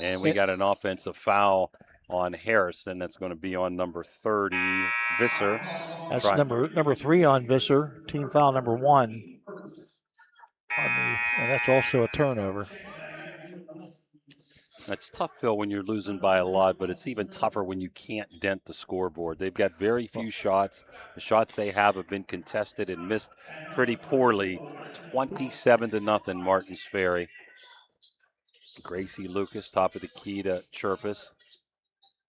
And we got an offensive foul on Harrison. That's going to be on number 30, Visser. That's number 3 on Visser. Team foul number 1. And that's also a turnover. That's tough, Phil, when you're losing by a lot, but it's even tougher when you can't dent the scoreboard. They've got very few shots. The shots they have been contested and missed pretty poorly. 27-0, Martins Ferry. Gracie Lucas, top of the key to Chirpus.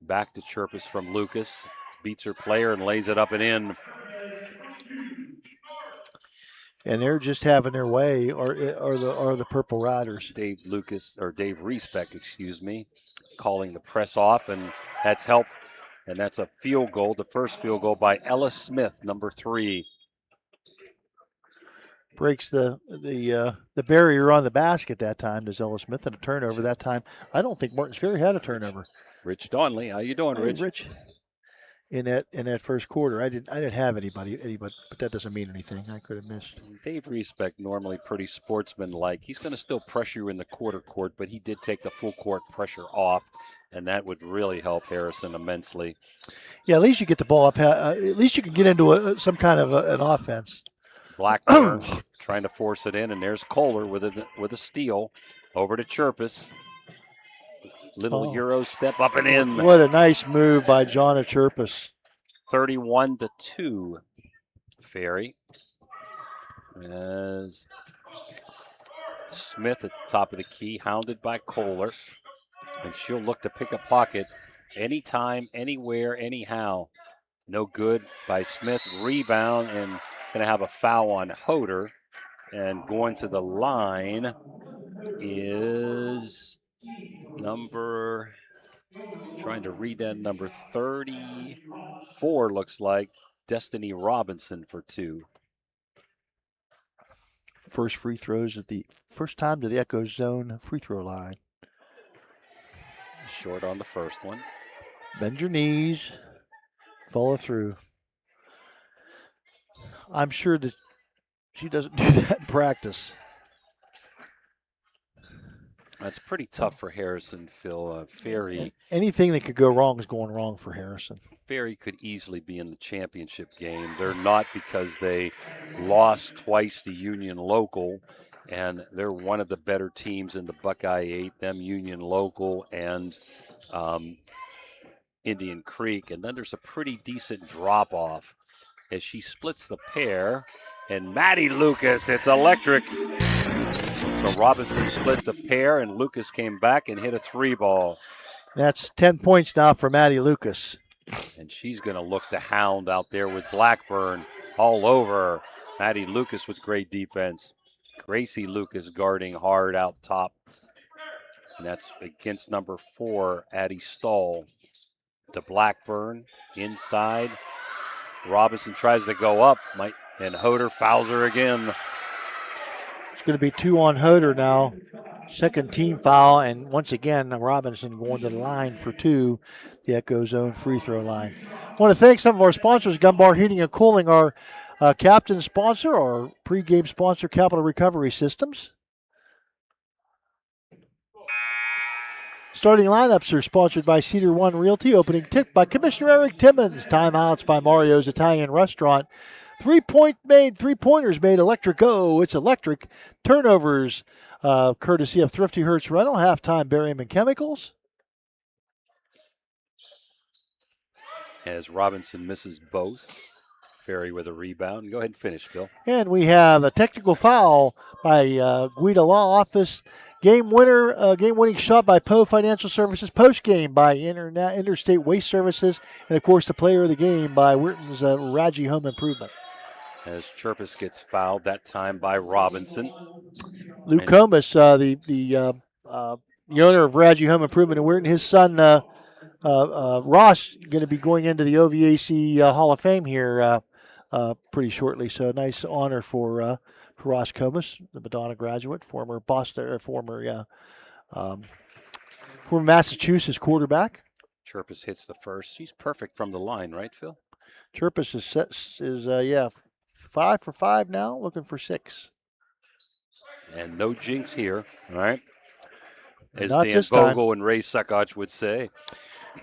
Back to Chirpus from Lucas. Beats her player and lays it up and in. And they're just having their way, or the Purple Riders. Dave Riesbeck, excuse me, calling the press off, and that's helped. And that's a field goal, the first field goal by Ella Smith, number 3. Breaks the barrier on the basket that time. Does Ella Smith, and a turnover that time. I don't think Martins Ferry had a turnover. Rich Donley, how you doing, Rich? Hey, Rich. In that first quarter, I didn't have anybody, but that doesn't mean anything. I could have missed. Dave Riesbeck, normally pretty sportsman-like. He's going to still pressure you in the quarter court, but he did take the full court pressure off, and that would really help Harrison immensely. Yeah, at least you get the ball up. At least you can get into some kind of an offense. Blackburn trying to force it in, and there's Kohler with a steal over to Chirpus. Little Euro step up and in. What a nice move by Jonna Chirpus. 31-2. Ferry. As Smith at the top of the key, hounded by Kohler. And she'll look to pick a pocket anytime, anywhere, anyhow. No good by Smith. Rebound and going to have a foul on Hoder. And going to the line is trying to read that, number 34 looks like, Destiny Robinson for 2. First free throws first time to the Echo Zone free throw line. Short on the first one. Bend your knees. Follow through. I'm sure that she doesn't do that in practice. That's pretty tough for Harrison, Phil. Ferry. Anything that could go wrong is going wrong for Harrison. Ferry could easily be in the championship game. They're not, because they lost twice to Union Local, and they're one of the better teams in the Buckeye 8, them Union Local and Indian Creek. And then there's a pretty decent drop-off as she splits the pair. And Maddie Lucas, it's electric. So Robinson split the pair, and Lucas came back and hit a 3-ball. That's 10 points now for Maddie Lucas. And she's going to look to hound out there with Blackburn all over. Maddie Lucas with great defense. Gracie Lucas guarding hard out top. And that's against number 4, Addie Stahl. To Blackburn, inside. Robinson tries to go up, and Hoder fouls her again. It's going to be 2 on Hoder now. Second team foul, and once again, Robinson going to the line for 2, the Echo Zone free throw line. I want to thank some of our sponsors, Gumbar Heating and Cooling, our captain sponsor, our pregame sponsor, Capital Recovery Systems. Starting lineups are sponsored by Cedar One Realty. Opening tip by Commissioner Eric Timmons. Timeouts by Mario's Italian Restaurant. Three-pointers made electric. Oh, it's electric. Turnovers, courtesy of Thrifty Hertz Rental. Halftime, Barium and Chemicals. As Robinson misses both. Ferry with a rebound. Go ahead and finish, Phil. And we have a technical foul by Guida Law Office. Game-winning shot by Poe Financial Services. Post-game by Interstate Waste Services. And, of course, the player of the game by Weirton's Raji Home Improvement. As Chirpus gets fouled, that time by Robinson. Luke Comas, the owner of Raji Home Improvement in Weirton, his son Ross going to be going into the OVAC Hall of Fame here pretty shortly. So nice honor for Ross Comas, the Madonna graduate, former Massachusetts quarterback. Chirpus hits the first. He's perfect from the line, right, Phil? Chirpus is 5 for 5 now, looking for 6. And no jinx here, all right? As Not Dan this Bogle time. and Ray Suckotch would say.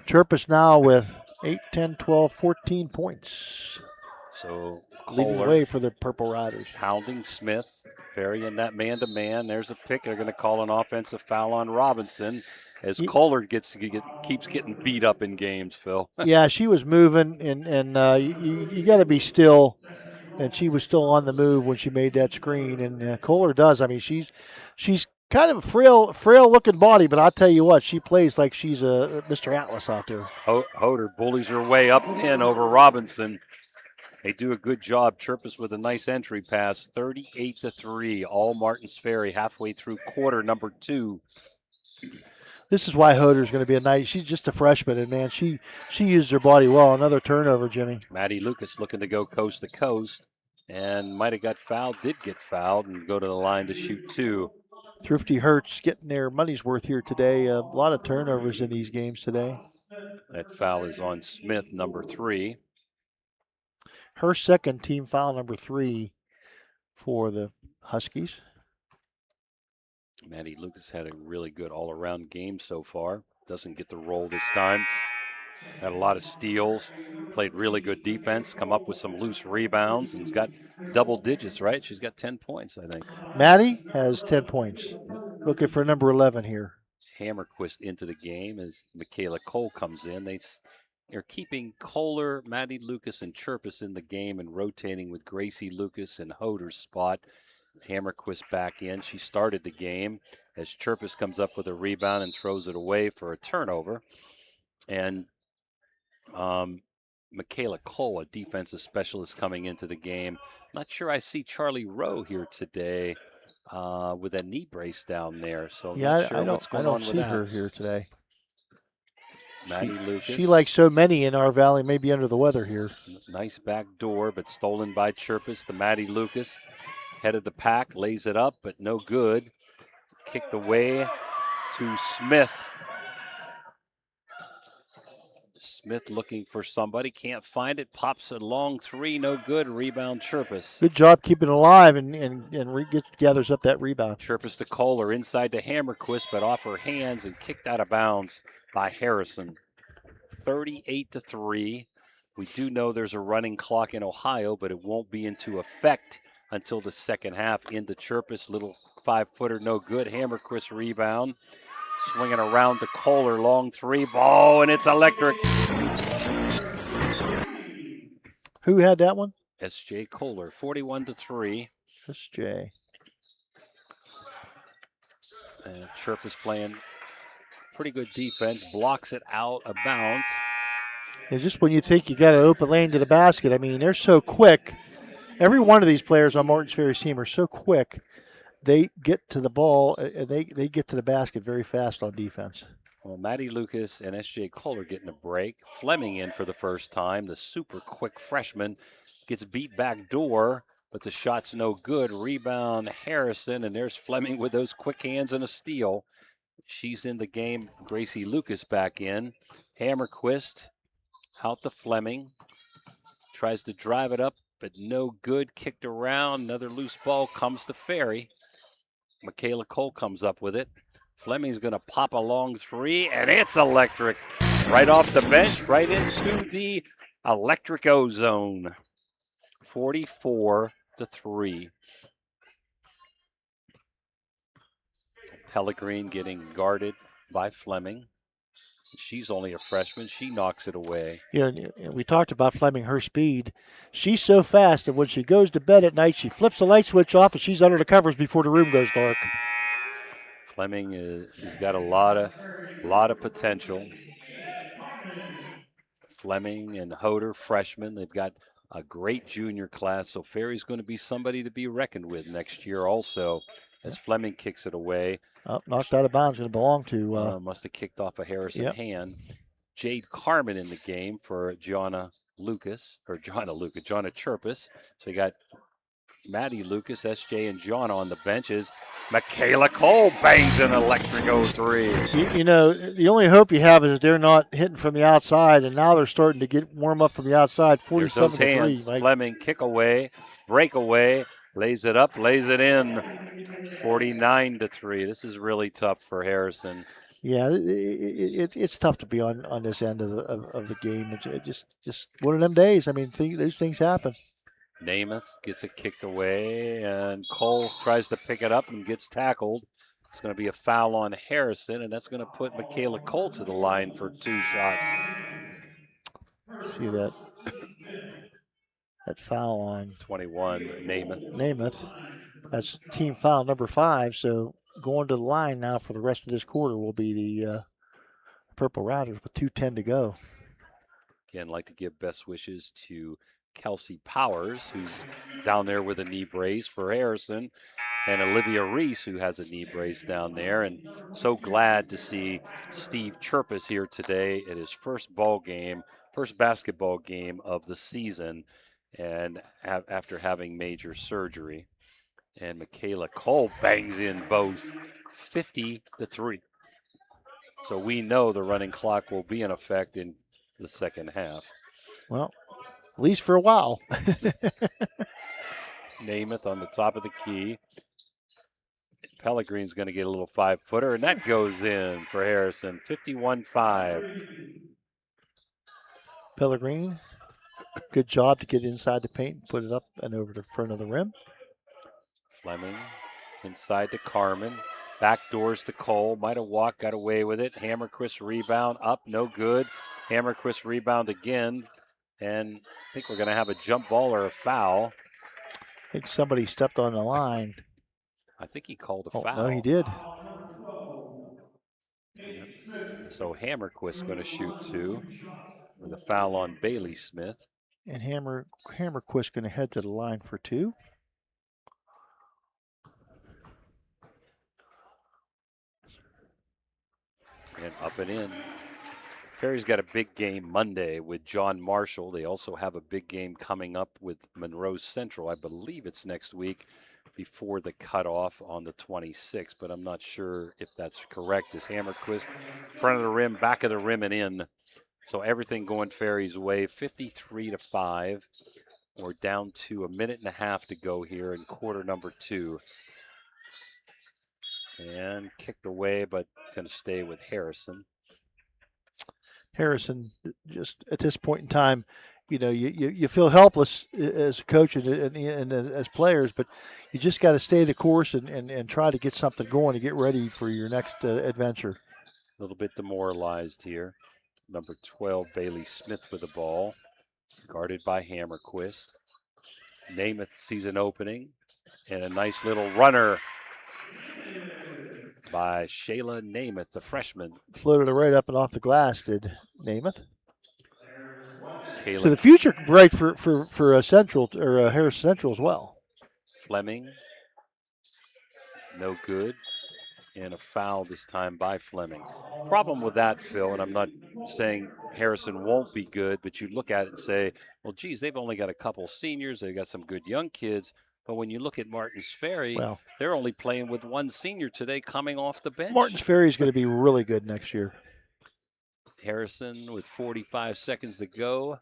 Chirpus now with 8, 10, 12, 14 points. So leading the way for the Purple Riders. Hounding Smith. Ferry in that man-to-man. There's a pick. They're going to call an offensive foul on Robinson as Kohler keeps getting beat up in games, Phil. Yeah, she was moving, and you got to be still. And she was still on the move when she made that screen. And Kohler does. I mean, she's kind of a frail-looking body, but I'll tell you what, she plays like she's a Mr. Atlas out there. Hoder bullies her way up and in over Robinson. They do a good job. Chirpus with a nice entry pass, 38-3. All Martins Ferry halfway through quarter number 2. This is why Hoder's going to be a nice. She's just a freshman, and man, she used her body well. Another turnover, Jimmy. Maddie Lucas looking to go coast to coast, and might have got fouled. Did get fouled and go to the line to shoot 2. Thrifty Hertz getting their money's worth here today. A lot of turnovers in these games today. That foul is on Smith, number 3. Her second team foul, number 3 for the Huskies. Maddie Lucas had a really good all-around game so far. Doesn't get the roll this time. Had a lot of steals. Played really good defense. Come up with some loose rebounds. And has got double digits, right? She's got 10 points, I think. Maddie has 10 points. Looking for number 11 here. Hammerquist into the game as Michaela Cole comes in. They're keeping Kohler, Maddie Lucas, and Chirpus in the game and rotating with Gracie Lucas in Hoder's spot. Hammerquist back in. She started the game as Chirpus comes up with a rebound and throws it away for a turnover. And Michaela Cole, a defensive specialist, coming into the game. Not sure I see Charlie Rowe here today with a knee brace down there. So yeah, not sure what's going on with that. I don't see her here today. Maddie Lucas. She, like so many in our valley, may be under the weather here. Nice back door, but stolen by Chirpus to Maddie Lucas. Head of the pack, lays it up, but no good. Kicked away to Smith. Smith looking for somebody, can't find it. Pops a long three, no good. Rebound Chirpus. Good job keeping it alive and gathers up that rebound. Chirpus to Kohler, inside to Hammerquist, but off her hands and kicked out of bounds by Harrison. 38-3. We do know there's a running clock in Ohio, but it won't be into effect until the second half. Into Chirpus, little 5-footer, no good. Hammerquist rebound. Swinging around to Kohler, long three ball, and it's electric. Who had that one? S.J. Kohler, 41-3. S.J. And Chirpus playing pretty good defense, blocks it out of bounds. Yeah, just when you think you got an open lane to the basket, I mean, they're so quick. Every one of these players on Martins Ferry's team are so quick. They get to the ball, and they get to the basket very fast on defense. Well, Maddie Lucas and S.J. Kohler getting a break. Fleming in for the first time. The super quick freshman gets beat back door, but the shot's no good. Rebound Harrison, and there's Fleming with those quick hands and a steal. She's in the game. Gracie Lucas back in. Hammerquist out to Fleming. Tries to drive it up, but no good. Kicked around. Another loose ball comes to Ferry. Michaela Cole comes up with it. Fleming's going to pop a long three, and it's electric. Right off the bench, right into the electric ozone. 44-3. Pellegrin getting guarded by Fleming. She's only a freshman. She knocks it away. Yeah, we talked about Fleming, her speed. She's so fast that when she goes to bed at night, she flips the light switch off and she's under the covers before the room goes dark. Fleming has got a lot of potential. Fleming and Hoder, freshmen. They've got a great junior class, so Ferry's going to be somebody to be reckoned with next year also. As Fleming kicks it away. Knocked out of bounds, going to belong to. Must have kicked off a Harrison hand. Jade Carmen in the game for Jonna Chirpus. So you got Maddie Lucas, S.J. and Jonna on the benches. Michaela Cole bangs an electric 0-3. You know, the only hope you have is they're not hitting from the outside, and now they're starting to get warm up from the outside. 47-3. Like, Fleming kick away, break away. Lays it up, lays it in. 49-3. This is really tough for Harrison. Yeah, it's tough to be on this end of the game. It's just one of them days. I mean, those things happen. Namath gets it kicked away, and Cole tries to pick it up and gets tackled. It's going to be a foul on Harrison, and that's going to put Michaela Cole to the line for 2 shots. See that foul on 21, Namath. Namath. That's team foul number 5. So going to the line now for the rest of this quarter will be the Purple Riders with 2:10 to go. Again, like to give best wishes to Kelsey Powers, who's down there with a knee brace for Harrison, and Olivia Reese, who has a knee brace down there. And so glad to see Steve Chirpus here today at his first basketball game of the season, and after having major surgery. And Michaela Cole bangs in both. 50-3. So we know the running clock will be in effect in the second half. Well, at least for a while. Namath on the top of the key. Pellegrin's going to get a little 5-footer, and that goes in for Harrison. 51-5. Pellegrin, good job to get inside the paint and put it up and over the front of the rim. Fleming inside to Carmen. Back doors to Cole. Might have walked, got away with it. Hammerquist rebound up, no good. Hammerquist rebound again. And I think we're going to have a jump ball or a foul. I think somebody stepped on the line. I think he called a Oh, foul. no, he did. So Hammerquist going to shoot 2 with a foul on Bailey Smith. And Hammerquist going to head to the line for 2. And up and in. Ferry's got a big game Monday with John Marshall. They also have a big game coming up with Monroe Central. I believe it's next week before the cutoff on the 26th, but I'm not sure if that's correct. Is Hammerquist front of the rim, back of the rim, and in. So everything going Ferry's way, 53-5. We're down to a minute and a half to go here in quarter number 2. And kicked away, but going to stay with Harrison. Harrison, just at this point in time, you feel helpless as a coach and as players, but you just got to stay the course and try to get something going to get ready for your next adventure. A little bit demoralized here. Number 12, Bailey Smith with the ball, guarded by Hammerquist. Namath sees an opening, and a nice little runner by Shayla Namath, the freshman. Floated it right up and off the glass, did Namath. Kayla So the future bright for Central or Harris Central as well. Fleming, no good, and a foul this time by Fleming. Problem with that, Phil, and I'm not saying Harrison won't be good, but you look at it and say, well, geez, they've only got a couple seniors. They've got some good young kids. But when you look at Martins Ferry, they're only playing with one senior today coming off the bench. Martins Ferry is going to be really good next year. Harrison with 45 seconds to go.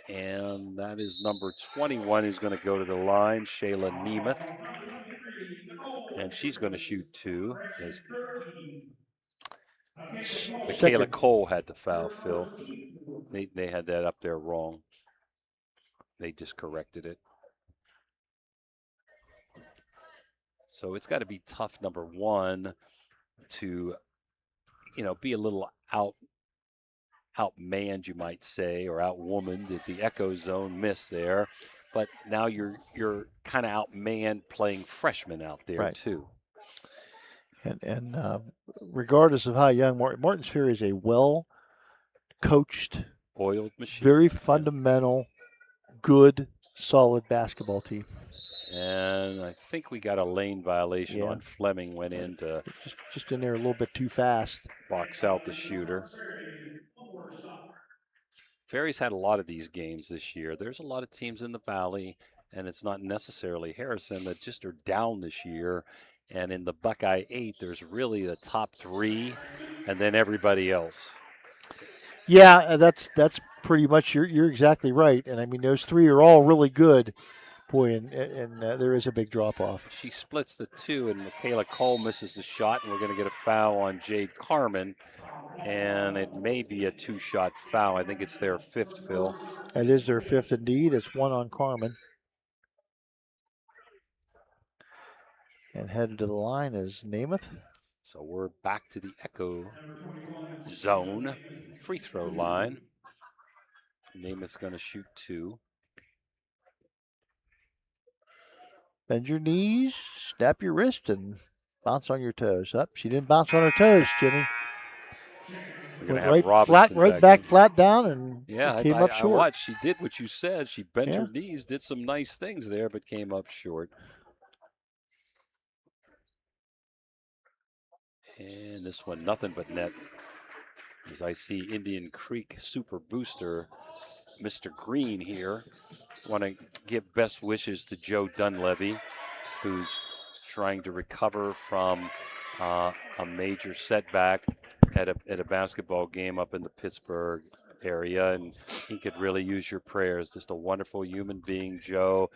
And that is number 21 who's going to go to the line, Shayla Namath. And she's going to shoot 2. Michaela Cole had the foul, Phil. They had that up there wrong. They just corrected it. So it's got to be tough, number 1, to, be a little outmanned, you might say, or outwomaned at the echo zone miss there. But now you're kind of outmanned playing freshmen out there too. And regardless of how young Martins Ferry is a well-coached, oiled machine, very fundamental, good, solid basketball team. And I think we got a lane violation on Fleming. Went in to just in there a little bit too fast. Box out the shooter. Ferry's had a lot of these games this year. There's a lot of teams in the Valley, and it's not necessarily Harrison that just are down this year. And in the Buckeye 8, there's really the top 3 and then everybody else. Yeah, that's pretty much, you're exactly right. And I mean, those 3 are all really good. Boy, and there is a big drop-off. She splits the 2, and Michaela Cole misses the shot, and we're going to get a foul on Jade Carmen. And it may be a 2-shot foul. I think it's their 5th, Phil. That is their 5th indeed. It's 1 on Carmen. And headed to the line is Namath. So we're back to the echo zone, free throw line. Namath's going to shoot 2. Bend your knees, snap your wrist, and bounce on your toes. Up, she didn't bounce on her toes, Jimmy. Went right back, flat down, and came up short. I watched. She did what you said. She bent her knees, did some nice things there, but came up short. And this one, nothing but net. As I see Indian Creek Super Booster, Mr. Green here. Want to give best wishes to Joe Dunleavy, who's trying to recover from a major setback at a basketball game up in the Pittsburgh area, and he could really use your prayers. Just a wonderful human being, Joe.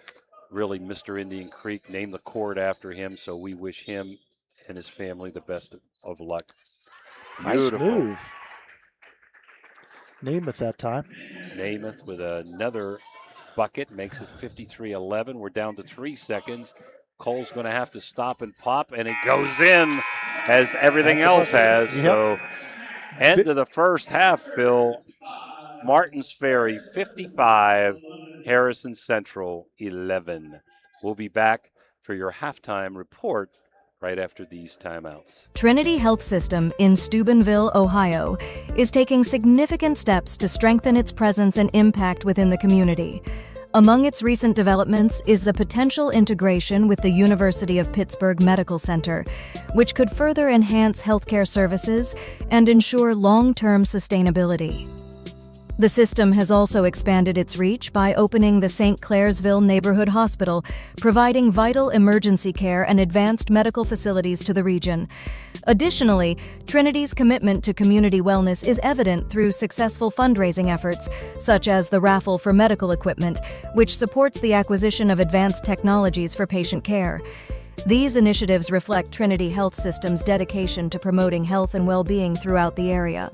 Really, Mr. Indian Creek named the court after him, so we wish him and his family the best of luck. Beautiful. Nice move. Namath that time. Namath with another bucket makes it 53-11. We're down to 3 seconds. Cole's going to have to stop and pop, and it goes in as everything else has. Yep. So, end of the first half, Bill. Martins Ferry 55, Harrison Central 11. We'll be back for your halftime report right after these timeouts. Trinity Health System in Steubenville, Ohio, is taking significant steps to strengthen its presence and impact within the community. Among its recent developments is a potential integration with the University of Pittsburgh Medical Center, which could further enhance healthcare services and ensure long-term sustainability. The system has also expanded its reach by opening the St. Clairsville Neighborhood Hospital, providing vital emergency care and advanced medical facilities to the region. Additionally, Trinity's commitment to community wellness is evident through successful fundraising efforts, such as the raffle for medical equipment, which supports the acquisition of advanced technologies for patient care. These initiatives reflect Trinity Health System's dedication to promoting health and well-being throughout the area.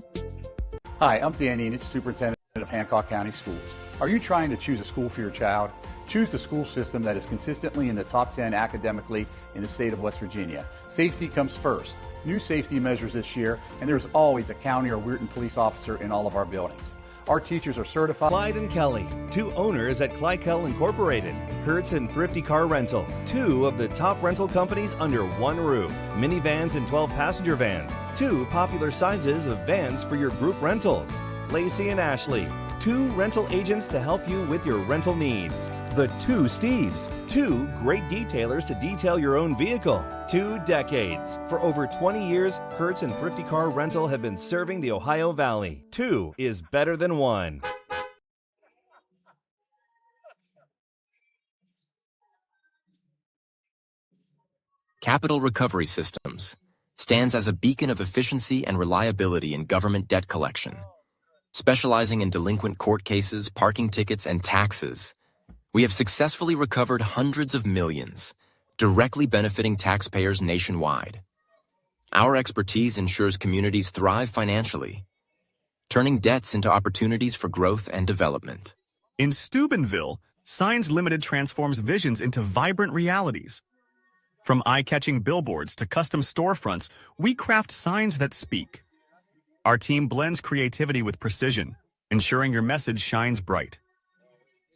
Hi, I'm Dan Enich, Superintendent of Hancock County Schools. Are you trying to choose a school for your child? Choose the school system that is consistently in the top 10 academically in the state of West Virginia. Safety comes first. New safety measures this year, and there's always a county or Weirton police officer in all of our buildings. Our teachers are certified. Clyde and Kelly, two owners at Clykel Incorporated. Hertz and Thrifty Car Rental, two of the top rental companies under one roof. Minivans and 12-passenger vans, two popular sizes of vans for your group rentals. Lacey and Ashley, two rental agents to help you with your rental needs. The Two Steves, two great detailers to detail your own vehicle. 2 decades. For over 20 years, Hertz and Thrifty Car Rental have been serving the Ohio Valley. 2 is better than 1. Capital Recovery Systems stands as a beacon of efficiency and reliability in government debt collection. Specializing in delinquent court cases, parking tickets, and taxes, we have successfully recovered hundreds of millions, directly benefiting taxpayers nationwide. Our expertise ensures communities thrive financially, turning debts into opportunities for growth and development. In Steubenville, Signs Limited transforms visions into vibrant realities. From eye-catching billboards to custom storefronts, we craft signs that speak. Our team blends creativity with precision, ensuring your message shines bright.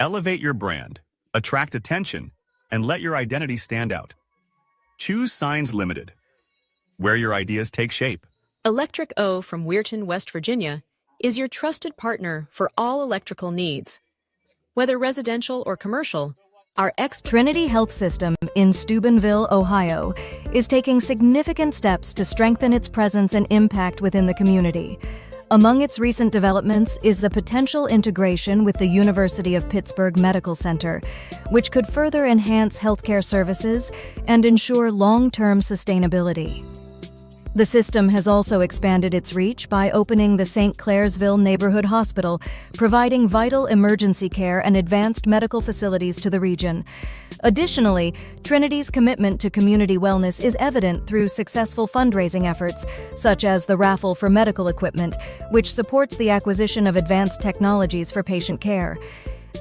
Elevate your brand, attract attention, and let your identity stand out. Choose Signs Limited, where your ideas take shape. Electric O from Weirton, West Virginia, is your trusted partner for all electrical needs. Whether residential or commercial, our Trinity Health System in Steubenville, Ohio, is taking significant steps to strengthen its presence and impact within the community. Among its recent developments is a potential integration with the University of Pittsburgh Medical Center, which could further enhance healthcare services and ensure long-term sustainability. The system has also expanded its reach by opening the St. Clairsville Neighborhood Hospital, providing vital emergency care and advanced medical facilities to the region. Additionally, Trinity's commitment to community wellness is evident through successful fundraising efforts, such as the raffle for medical equipment, which supports the acquisition of advanced technologies for patient care.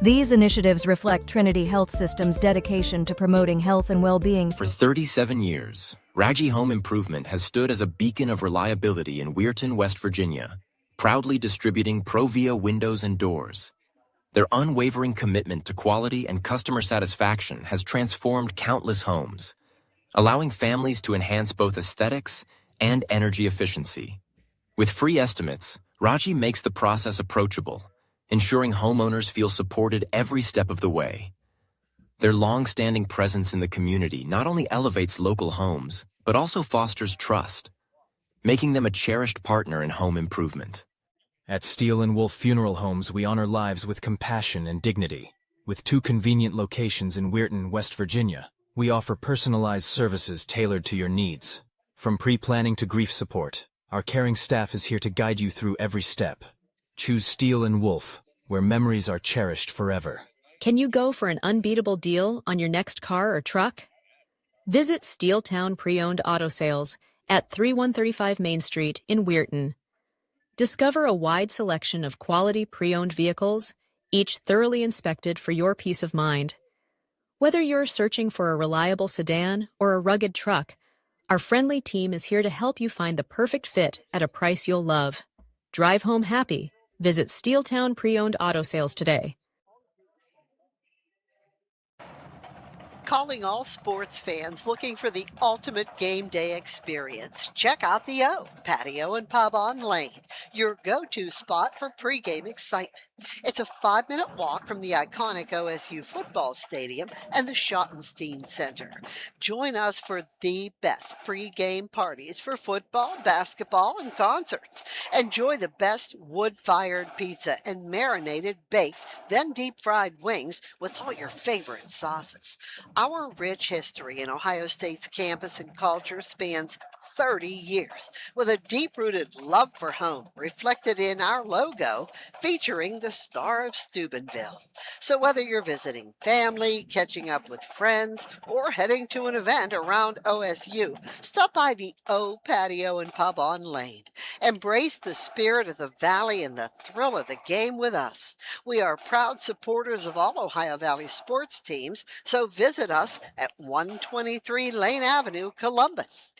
These initiatives reflect Trinity Health System's dedication to promoting health and well-being. For 37 years, Raggi Home Improvement has stood as a beacon of reliability in Weirton, West Virginia, proudly distributing Provia windows and doors. Their unwavering commitment to quality and customer satisfaction has transformed countless homes, allowing families to enhance both aesthetics and energy efficiency. With free estimates, Raggi makes the process approachable, ensuring homeowners feel supported every step of the way. Their long-standing presence in the community not only elevates local homes, but also fosters trust, making them a cherished partner in home improvement. At Steel & Wolf Funeral Homes, we honor lives with compassion and dignity. With 2 convenient locations in Weirton, West Virginia, we offer personalized services tailored to your needs. From pre-planning to grief support, our caring staff is here to guide you through every step. Choose Steel & Wolf, where memories are cherished forever. Can you go for an unbeatable deal on your next car or truck? Visit Steeltown Pre-Owned Auto Sales at 3135 Main Street in Weirton. Discover a wide selection of quality pre-owned vehicles, each thoroughly inspected for your peace of mind. Whether you're searching for a reliable sedan or a rugged truck, our friendly team is here to help you find the perfect fit at a price you'll love. Drive home happy. Visit Steeltown Pre-Owned Auto Sales today. Calling all sports fans looking for the ultimate game day experience. Check out the O Patio and Pub on Lane, your go-to spot for pregame excitement. It's a 5-minute walk from the iconic OSU football stadium and the Schottenstein Center. Join us for the best pregame parties for football, basketball, and concerts. Enjoy the best wood-fired pizza and marinated baked, then deep-fried wings with all your favorite sauces. Our rich history in Ohio State's campus and culture spans 30 years, with a deep-rooted love for home reflected in our logo featuring the Star of Steubenville. So whether you're visiting family, catching up with friends, or heading to an event around OSU, stop by the O Patio and Pub on Lane. Embrace the spirit of the Valley and the thrill of the game with us. We are proud supporters of all Ohio Valley sports teams, so visit us at 123 Lane Avenue, Columbus.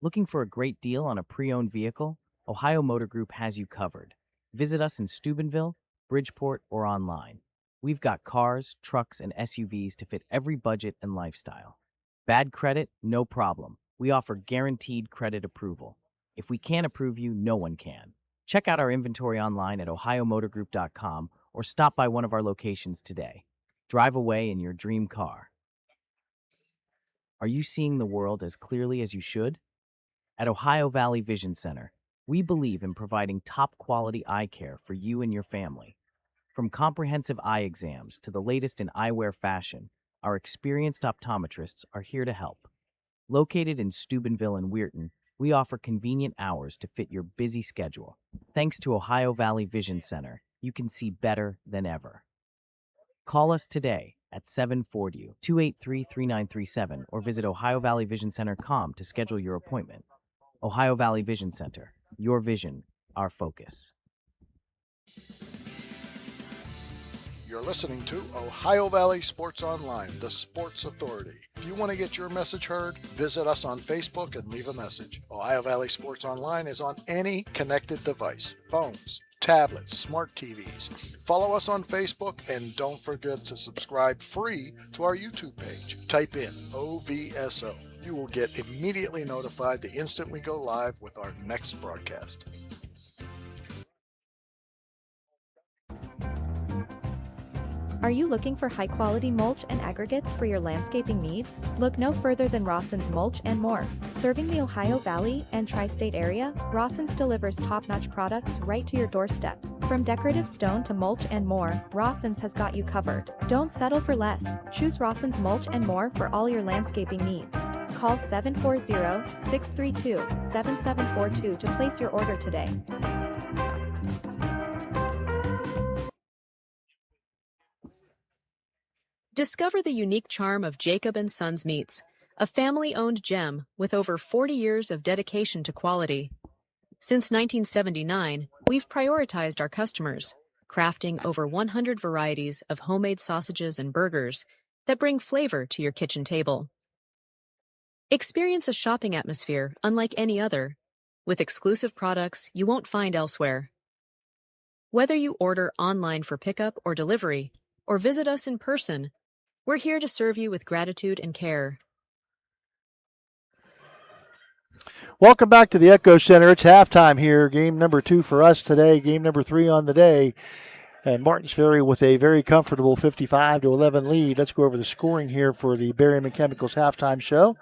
Looking for a great deal on a pre-owned vehicle? Ohio Motor Group has you covered. Visit us in Steubenville, Bridgeport, or online. We've got cars, trucks, and SUVs to fit every budget and lifestyle. Bad credit? No problem. We offer guaranteed credit approval. If we can't approve you, no one can. Check out our inventory online at ohiomotorgroup.com or stop by one of our locations today. Drive away in your dream car. Are you seeing the world as clearly as you should? At Ohio Valley Vision Center, we believe in providing top-quality eye care for you and your family. From comprehensive eye exams to the latest in eyewear fashion, our experienced optometrists are here to help. Located in Steubenville and Weirton, we offer convenient hours to fit your busy schedule. Thanks to Ohio Valley Vision Center, you can see better than ever. Call us today at 740-283-3937 or visit OhioValleyVisionCenter.com to schedule your appointment. Ohio Valley Vision Center, your vision, our focus. You're listening to Ohio Valley Sports Online, the sports authority. If you want to get your message heard, visit us on Facebook and leave a message. Ohio Valley Sports Online is on any connected device, phones, tablets, smart TVs. Follow us on Facebook and don't forget to subscribe free to our YouTube page. Type in OVSO. You will get immediately notified the instant we go live with our next broadcast. Are you looking for high-quality mulch and aggregates for your landscaping needs? Look no further than Rawson's Mulch and More. Serving the Ohio Valley and tri-state area, Rawson's delivers top-notch products right to your doorstep. From decorative stone to mulch and more, Rawson's has got you covered. Don't settle for less. Choose Rawson's Mulch and More for all your landscaping needs. Call 740-632-7742 to place your order today. Discover the unique charm of Jacob & Sons Meats, a family-owned gem with over 40 years of dedication to quality. Since 1979, we've prioritized our customers, crafting over 100 varieties of homemade sausages and burgers that bring flavor to your kitchen table. Experience a shopping atmosphere unlike any other, with exclusive products you won't find elsewhere. Whether you order online for pickup or delivery, or visit us in person, we're here to serve you with gratitude and care. Welcome back to the Echo Center. It's halftime here. Game number 2 for us today. Game number 3 on the day. And Martinsville with a very comfortable 55-11 lead. Let's go over the scoring here for the Berryman Chemicals halftime show.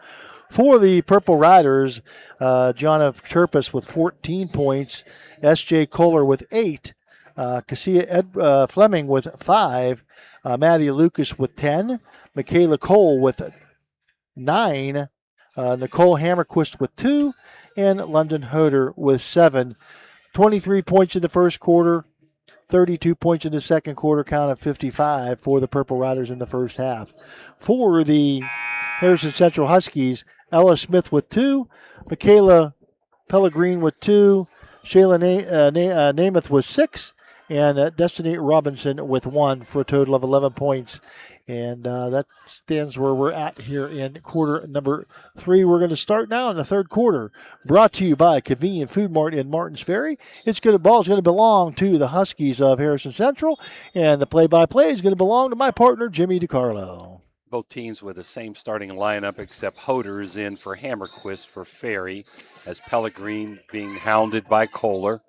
For the Purple Riders, John Turpus with 14 points. S.J. Kohler with 8. Cassia Fleming with 5. Maddie Lucas with 10. Michaela Cole with 9. Nicole Hammerquist with 2. And London Hoder with 7. 23 points in the first quarter. 32 points in the second quarter, count of 55 for the Purple Riders in the first half. For the Harrison Central Huskies, Ella Smith with 2. Michaela Pellegrin with 2. Shayla Namath with 6. and Destiny Robinson with 1 for a total of 11 points. And that stands where we're at here in quarter number 3. We're going to start now in the third quarter. Brought to you by Convenient Food Mart in Martins Ferry. Ball is going to belong to the Huskies of Harrison Central, and the play-by-play is going to belong to my partner, Jimmy DiCarlo. Both teams with the same starting lineup, except Hoder is in for Hammerquist for Ferry, as Pellegrin being hounded by Kohler.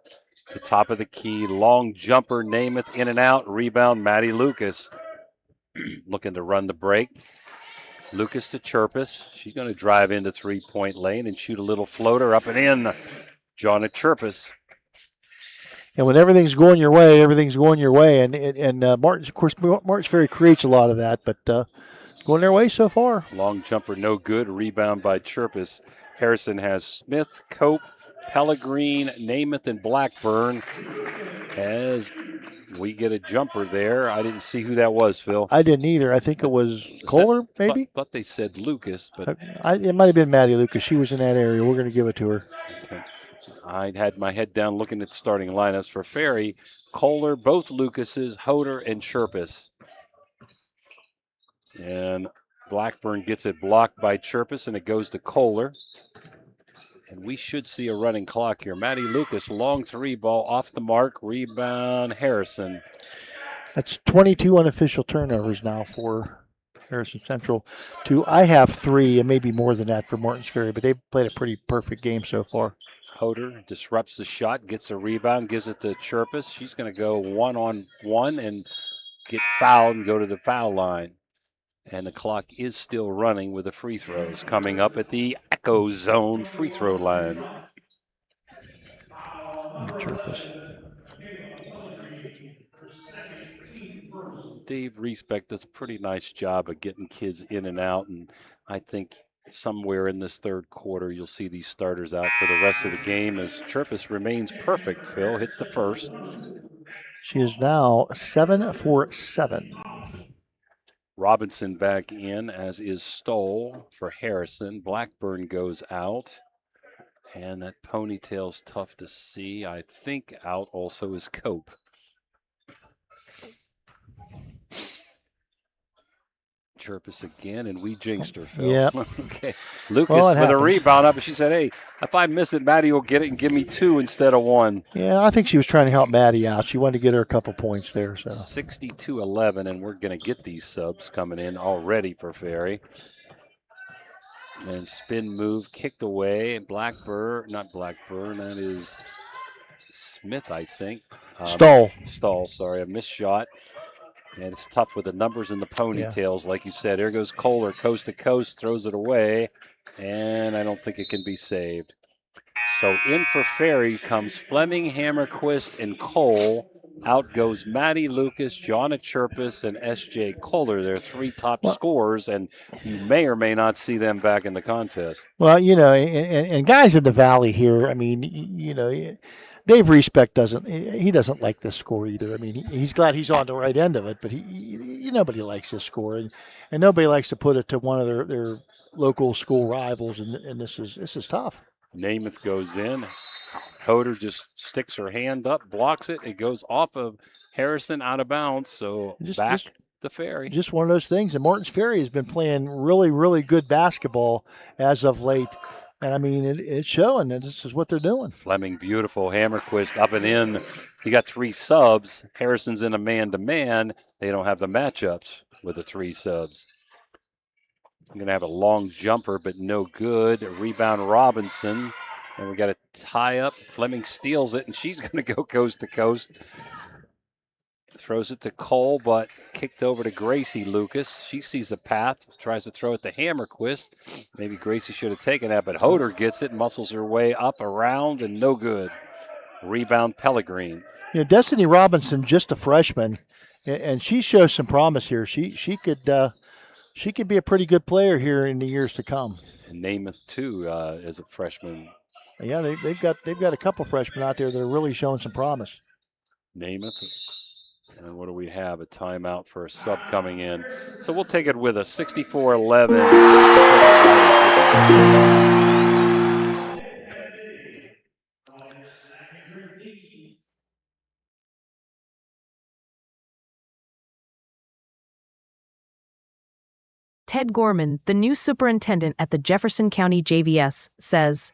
The top of the key, long jumper, Namath in and out, rebound, Maddie Lucas. Looking to run the break. Lucas to Chirpus. She's going to drive into three-point lane and shoot a little floater up and in. Jonna Chirpus. And when everything's going your way, everything's going your way. And Martins, of course, Martins Ferry creates a lot of that, but going their way so far. Long jumper, no good. Rebound by Chirpus. Harrison has Smith, Cope, Pellegrin, Namath, and Blackburn. As we get a jumper there. I didn't see who that was, Phil. I didn't either. I think it was Kohler, maybe? Thought they said Lucas, but it might have been Maddie Lucas. She was in that area. We're going to give it to her. Okay. I had my head down looking at the starting lineups for Ferry. Kohler, both Lucases, Hoder, and Chirpus. And Blackburn gets it blocked by Chirpus, and it goes to Kohler. And we should see a running clock here. Maddie Lucas, long three ball off the mark. Rebound, Harrison. That's 22 unofficial turnovers now for Harrison Central. I have 3, and maybe more than that for Martins Ferry, but they've played a pretty perfect game so far. Hoder disrupts the shot, gets a rebound, gives it to Chirpus. She's going to go 1-on-1 and get fouled and go to the foul line. And the clock is still running with the free throws coming up at the Echo Zone free throw line. Dave Reesbeck does a pretty nice job of getting kids in and out, and I think somewhere in this third quarter you'll see these starters out for the rest of the game as Chirpus remains perfect. Phil hits the first. She is now 7 for 7. Robinson back in, as is Stoll for Harrison. Blackburn goes out. And that ponytail's tough to see. I think out also is Cope. Chirpus again, and we jinxed her, Phil. Yeah. Okay. Lucas with a rebound up, and she said, hey, if I miss it, Maddie will get it and give me 2 instead of 1. Yeah, I think she was trying to help Maddie out. She wanted to get her a couple points there. So 62-11, and we're going to get these subs coming in already for Ferry. And spin move, kicked away. Not Blackburn, that is Smith, I think. Stoll, sorry, a missed shot. And it's tough with the numbers and the ponytails, like you said. Here goes Kohler, coast to coast, throws it away, and I don't think it can be saved. So in for Ferry comes Fleming, Hammerquist, and Cole. Out goes Maddie Lucas, Jonna Chirpus, and S.J. Kohler. They're 3 top scorers, and you may or may not see them back in the contest. Well, and guys in the Valley here, I mean, Dave Reesbeck doesn't like this score either. I mean, he's glad he's on the right end of it, but nobody likes this score, and nobody likes to put it to one of their local school rivals, and this is tough. Namath goes in. Hoder just sticks her hand up, blocks it. It goes off of Harrison out of bounds, so back to Ferry. Just one of those things. And Martins Ferry has been playing really, really good basketball as of late. And, I mean, it's showing that this is what they're doing. Fleming, beautiful. Hammerquist up and in. You got 3 subs. Harrison's in a man-to-man. They don't have the matchups with the 3 subs. I'm going to have a long jumper, but no good. A rebound, Robinson. And we got a tie up. Fleming steals it, and she's going to go coast to coast. Throws it to Cole, but kicked over to Gracie Lucas. She sees the path, tries to throw it to Hammerquist. Maybe Gracie should have taken that, but Hoder gets it, muscles her way up, around, and no good. Rebound, Pellegrin. Destiny Robinson, just a freshman, and she shows some promise here. She could be a pretty good player here in the years to come. And Namath too, as a freshman. Yeah, they've got a couple freshmen out there that are really showing some promise. Namath. And what do we have? A timeout for a sub coming in. So we'll take it with a 64-11. Ted Gorman, the new superintendent at the Jefferson County JVS, says,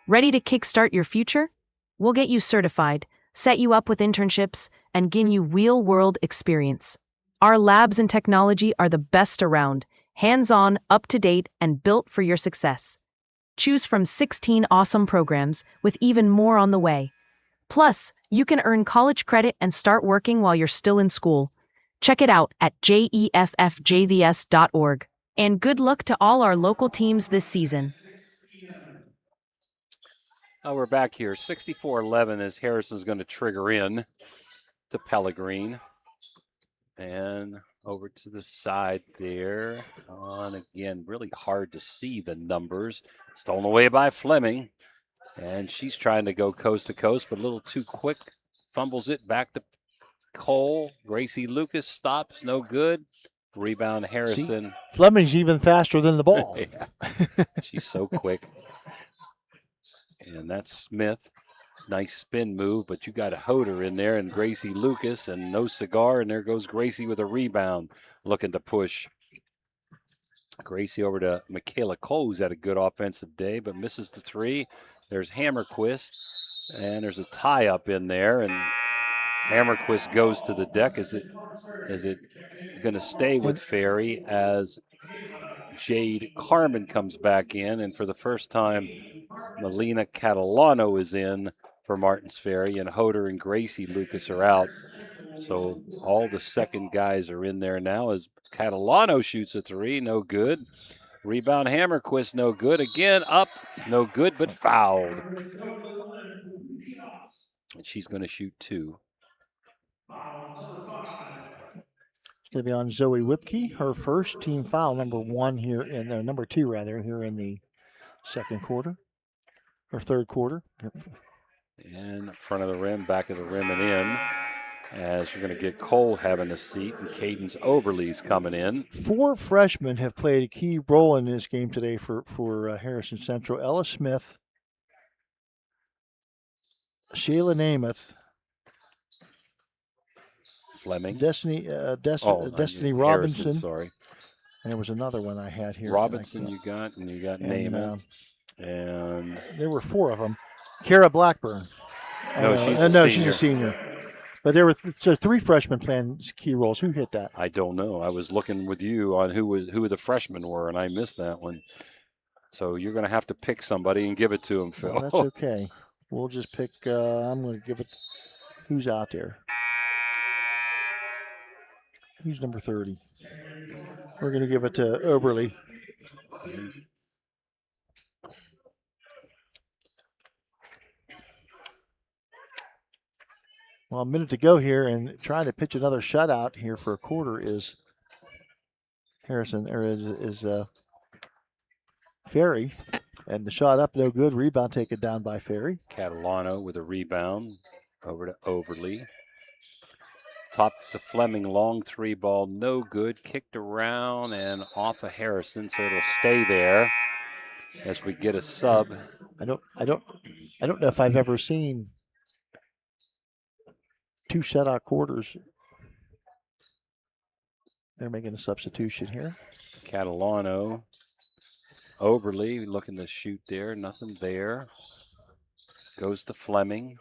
"Ready to kickstart your future? We'll get you certified, set you up with internships, and give you real-world experience. Our labs and technology are the best around, hands-on, up-to-date, and built for your success. Choose from 16 awesome programs, with even more on the way. Plus, you can earn college credit and start working while you're still in school. Check it out at jeffjvs.org. And good luck to all our local teams this season." We're back here. 64-11 as Harrison's going to trigger in to Pellegrin. And over to the side there. On again, really hard to see the numbers. Stolen away by Fleming. And she's trying to go coast to coast, but a little too quick. Fumbles it back to Cole. Gracie Lucas stops, no good. Rebound Harrison. See, Fleming's even faster than the ball. Yeah. She's so quick. And that's Smith. Nice spin move, but you got a Hoder in there and Gracie Lucas and no cigar. And there goes Gracie with a rebound, looking to push. Gracie over to Michaela Cole, who's had a good offensive day, but misses the three. There's Hammerquist, and there's a tie up in there. And Hammerquist goes to the deck. Is it going to stay with Ferry as Jade Carmen comes back in? And for the first time, Melina Catalano is in for Martins Ferry, and Hoder and Gracie Lucas are out. So all the second guys are in there now as Catalano shoots a three, no good. Rebound Hammerquist, no good. Again, up, no good, but fouled. And she's going to shoot two. It's going to be on Zoe Whipke, her first team foul, number two here in the second quarter, or third quarter. Yep. And front of the rim, back of the rim and in. As you're going to get Cole having a seat and Cadence Oberle's coming in. 4 freshmen have played a key role in this game today for Harrison Central. Ella Smith, Shayla Namath, Fleming, Destiny Robinson. Harrison, sorry. And there was another one I had here. Robinson you got Namath. And there were 4 of them. Kara Blackburn. She's a senior. But there were 3 freshmen playing key roles. Who hit that? I don't know. I was looking with you on who the freshmen were, and I missed that one. So you're going to have to pick somebody and give it to him, Phil. Well, that's okay. We'll just pick. I'm going to give it. Who's out there? Who's number 30? We're going to give it to Oberle. Well, a minute to go here, and trying to pitch another shutout here for a quarter is Harrison, or is Ferry. And the shot up, no good. Rebound taken down by Ferry. Catalano with a rebound over to Overly. Top to Fleming, long 3 ball, no good. Kicked around and off of Harrison, so it'll stay there as we get a sub. I don't know if I've ever seen 2 shutout quarters. They're making a substitution here. Catalano, Oberle looking to shoot there, nothing there. Goes to Fleming.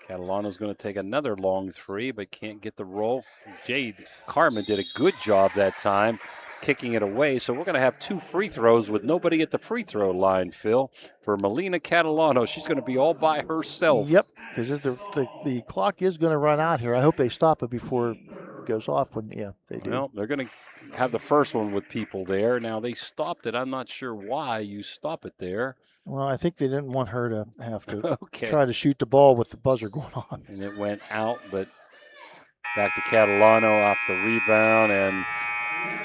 Catalano's going to take another long 3, but can't get the roll. Jade Carmen did a good job that time, kicking it away. So we're going to have 2 free throws with nobody at the free throw line, Phil, for Melina Catalano. She's going to be all by herself. Yep, because the clock is going to run out here. I hope they stop it before it goes off. They do. Well, they're going to have the first one with people there. Now, they stopped it. I'm not sure why you stop it there. Well, I think they didn't want her to have to try to shoot the ball with the buzzer going on. And it went out, but back to Catalano off the rebound, and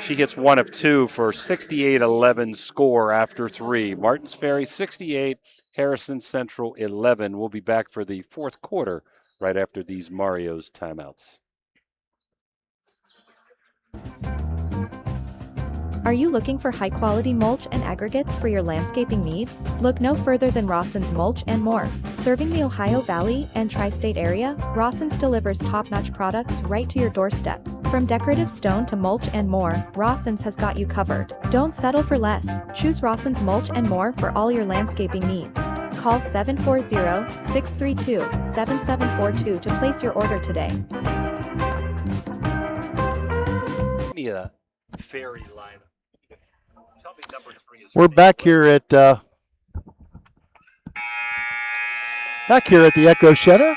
she hits 1 of 2 for 68-11 score after 3. Martins Ferry 68, Harrison Central 11. We'll be back for the 4th quarter right after these Mario's timeouts. Are you looking for high-quality mulch and aggregates for your landscaping needs? Look no further than Rawson's Mulch and More. Serving the Ohio Valley and tri-state area, Rawson's delivers top-notch products right to your doorstep. From decorative stone to mulch and more, Rawson's has got you covered. Don't settle for less. Choose Rawson's Mulch and More for all your landscaping needs. Call 740-632-7742 to place your order today. Give me a Ferry lineup. Tell me number 3 is. We're back here at the Echo Center.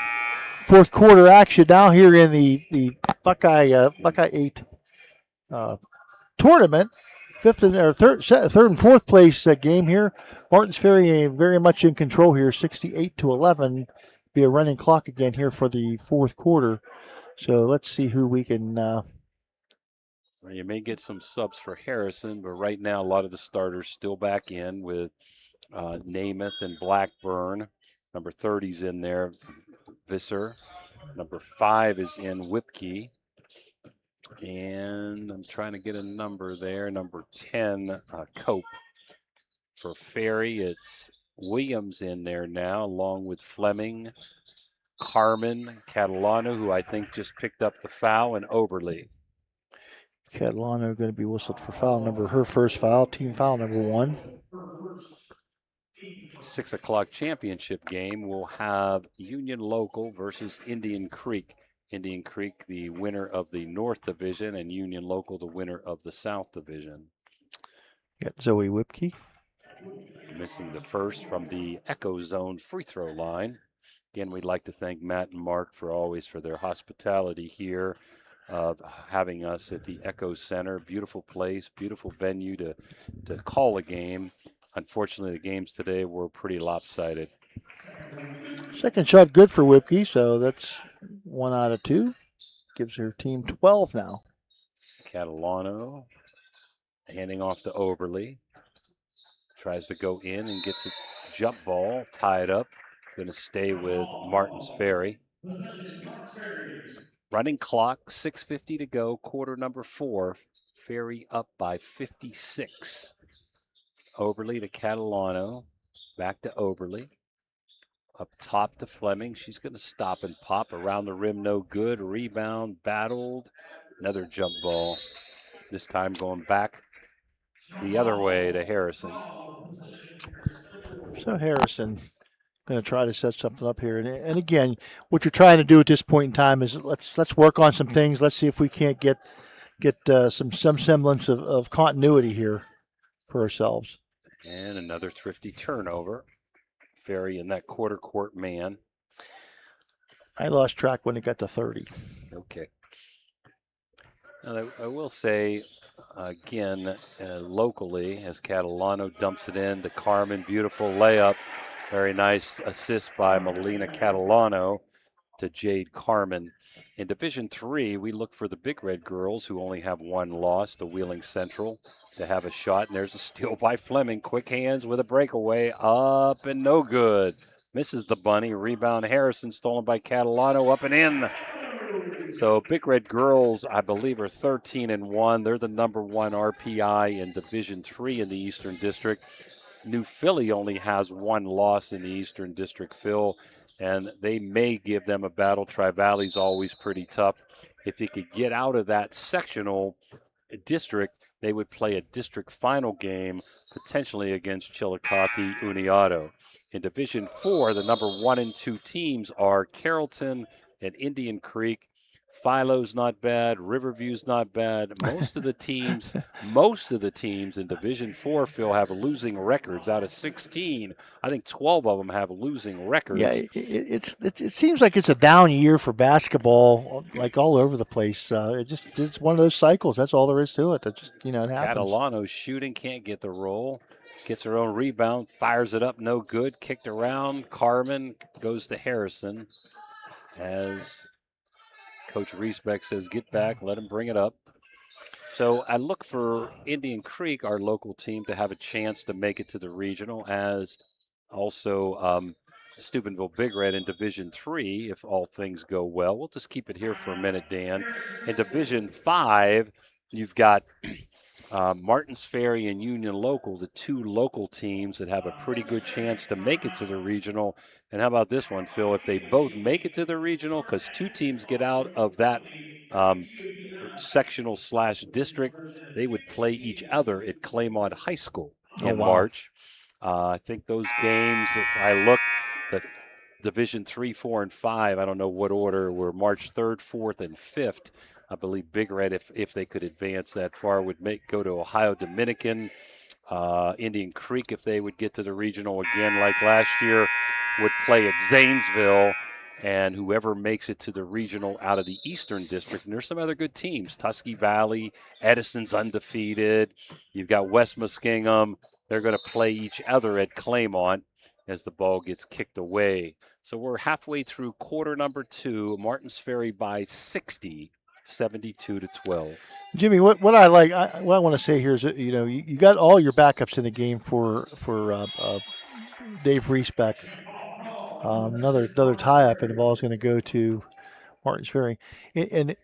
Fourth quarter action now here in the Buckeye 8 tournament. Third and fourth place game here. Martins Ferry very much in control here, 68-11. Be a running clock again here for the fourth quarter. So let's see who we can. Well, you may get some subs for Harrison, but right now a lot of the starters still back in with Namath and Blackburn. Number 30's in there, Visser. Number 5 is in Whipkey. And I'm trying to get a number there. Number 10, Cope. For Ferry, it's Williams in there now, along with Fleming, Carmen, Catalano, who I think just picked up the foul, and Oberle. Catalano going to be whistled for foul number, her first foul, team foul number 1. 6 o'clock championship game will have Union Local versus Indian Creek. Indian Creek, the winner of the North Division, and Union Local, the winner of the South Division. Got Zoe Whipkey. Missing the first from the Echo Zone free throw line. Again, we'd like to thank Matt and Mark for their hospitality here, of having us at the Echo Center. Beautiful place, beautiful venue to call a game. Unfortunately, the games today were pretty lopsided. Second shot good for Whipkey, so that's 1 out of 2. Gives her team 12 now. Catalano handing off to Oberle. Tries to go in and gets a jump ball tied up. Going to stay with Martins Ferry. Running clock, 6:50 to go, quarter number 4. Ferry up by 56. Oberle to Catalano. Back to Oberle. Up top to Fleming. She's going to stop and pop. Around the rim, no good. Rebound, battled. Another jump ball. This time going back the other way to Harrison. So Harrison going to try to set something up here. And again, what you're trying to do at this point in time is let's work on some things. Let's see if we can't get some semblance of continuity here for ourselves. And another thrifty turnover. Ferry in that quarter court man. I lost track when it got to 30. Okay. Now, I will say, again, locally, as Catalano dumps it in to Carmen, beautiful layup. Very nice assist by Melina Catalano to Jade Carmen. In Division III, we look for the Big Red girls, who only have 1 loss, the Wheeling Central, to have a shot. And there's a steal by Fleming. Quick hands with a breakaway. Up and no good. Misses the bunny. Rebound Harrison, stolen by Catalano. Up and in. So Big Red girls, I believe, are 13-1. They're the number 1 RPI in Division III in the Eastern District. New Philly only has 1 loss in the Eastern District, Phil, and they may give them a battle. Tri-Valley's always pretty tough. If you could get out of that sectional district, they would play a district final game, potentially against Chillicothe Uniado. In Division IV, the number 1 and 2 teams are Carrollton and Indian Creek. Philo's not bad. Riverview's not bad. Most of the teams in Division IV, Phil, have losing records. Out of 16, I think 12 of them have losing records. Yeah, it seems like it's a down year for basketball, like all over the place. It's one of those cycles. That's all there is to it. It just, it happens. Catalano's shooting, can't get the roll. Gets her own rebound, fires it up, no good. Kicked around. Carmen goes to Harrison as Coach Riesbeck says, get back, let him bring it up. So I look for Indian Creek, our local team, to have a chance to make it to the regional, as also Steubenville Big Red in Division III, if all things go well. We'll just keep it here for a minute, Dan. In Division V, you've got Martins Ferry and Union Local, the 2 local teams that have a pretty good chance to make it to the regional. And how about this one, Phil? If they both make it to the regional, because 2 teams get out of that sectional / district, they would play each other at Claymont High School in wow. March. I think those games, if I look, the Division 3, 4, and 5, I don't know what order, were March 3rd, 4th, and 5th. I believe Big Red, if they could advance that far, would go to Ohio Dominican. Indian Creek, if they would get to the regional again like last year, would play at Zanesville. And whoever makes it to the regional out of the Eastern District, and there's some other good teams. Tuskegee Valley, Edison's undefeated. You've got West Muskingum. They're going to play each other at Claymont as the ball gets kicked away. So we're halfway through quarter number 2. Martins Ferry by 60, 72-12. Jimmy, what I like, what I want to say here is that, you got all your backups in the game for Dave Riesbeck. Another tie-up, and the ball is going to go to Martins Ferry. And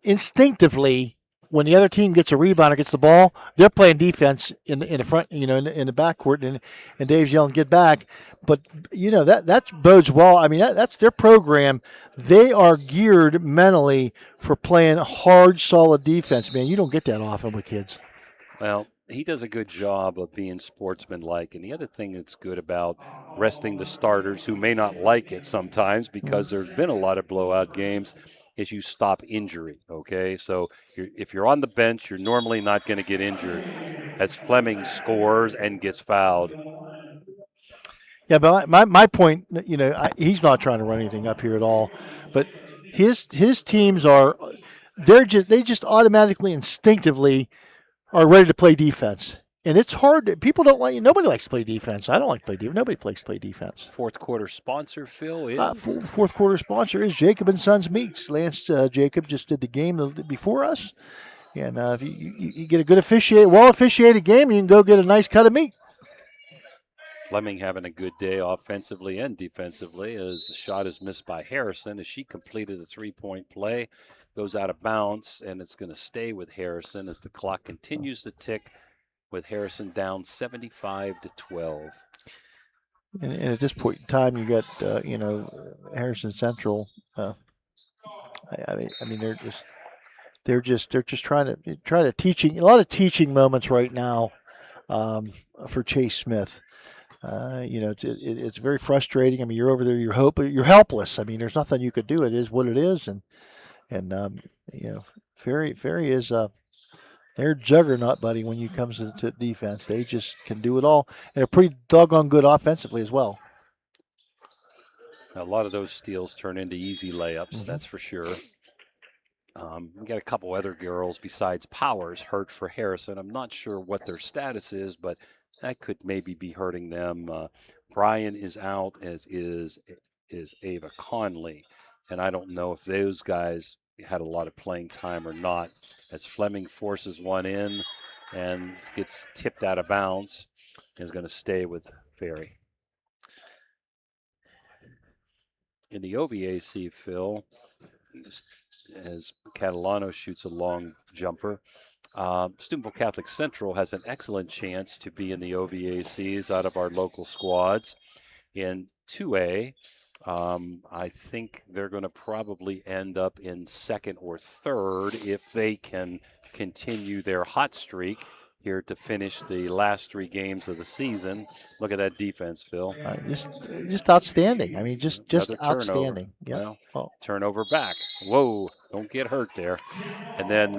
instinctively, when the other team gets a rebound or gets the ball, they're playing defense in the front, in the backcourt, and Dave's yelling, "Get back!" But that bodes well. I mean, that's their program. They are geared mentally for playing hard, solid defense. Man, you don't get that often with kids. Well, he does a good job of being sportsmanlike. And the other thing that's good about resting the starters who may not like it sometimes, because there's been a lot of blowout games, is you stop injury, okay? So if you're on the bench, you're normally not going to get injured as Fleming scores and gets fouled. Yeah, but my point, he's not trying to run anything up here at all. But his teams they just automatically, instinctively are ready to play defense. And it's hard. People don't like. Nobody likes to play defense. I don't like to play defense. Nobody likes to play defense. Fourth quarter sponsor, Phil, is? Fourth quarter sponsor is Jacob and Sons Meats. Lance Jacob just did the game before us. And if you get a good well-officiated game, you can go get a nice cut of meat. Fleming having a good day offensively and defensively, as the shot is missed by Harrison as she completed a three-point play. Goes out of bounds, and it's going to stay with Harrison as the clock continues to tick, with Harrison down 75-12. And at this point in time, you got Harrison Central. I mean, they're just trying to teaching a lot of teaching moments right now for Chase Smith. It's very frustrating. I mean, you're over there, you're helpless. I mean, there's nothing you could do. It is what it is, and Ferry is they're juggernaut, buddy, when it comes to defense. They just can do it all, and they're pretty doggone good offensively as well. A lot of those steals turn into easy layups, that's for sure. We got a couple other girls besides Powers hurt for Harrison. I'm not sure what their status is, but that could maybe be hurting them. Brian is out, as is Ava Conley, and I don't know if those guys had a lot of playing time or not, as Fleming forces one in and gets tipped out of bounds and is going to stay with Ferry. In the OVAC, Phil, as Catalano shoots a long jumper, Steubenville Catholic Central has an excellent chance to be in the OVACs out of our local squads. In 2A, I think they're going to probably end up in second or third if they can continue their hot streak here to finish the last 3 games of the season. Look at that defense, Phil. Just outstanding. I mean, just outstanding. Yeah. Well, turnover back. Whoa, don't get hurt there. And then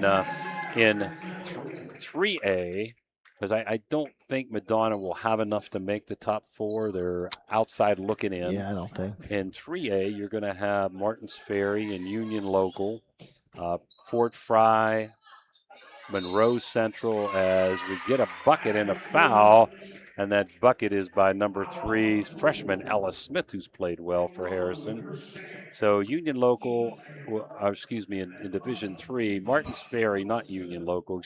in 3A, because I don't think Madonna will have enough to make the top 4. They're outside looking in. Yeah, I don't think. In 3A, you're going to have Martins Ferry and Union Local, Fort Fry, Monroe Central, as we get a bucket and a foul, and that bucket is by number 3 freshman Ella Smith, who's played well for Harrison. So Union Local, in Division 3, Martins Ferry, not Union Local,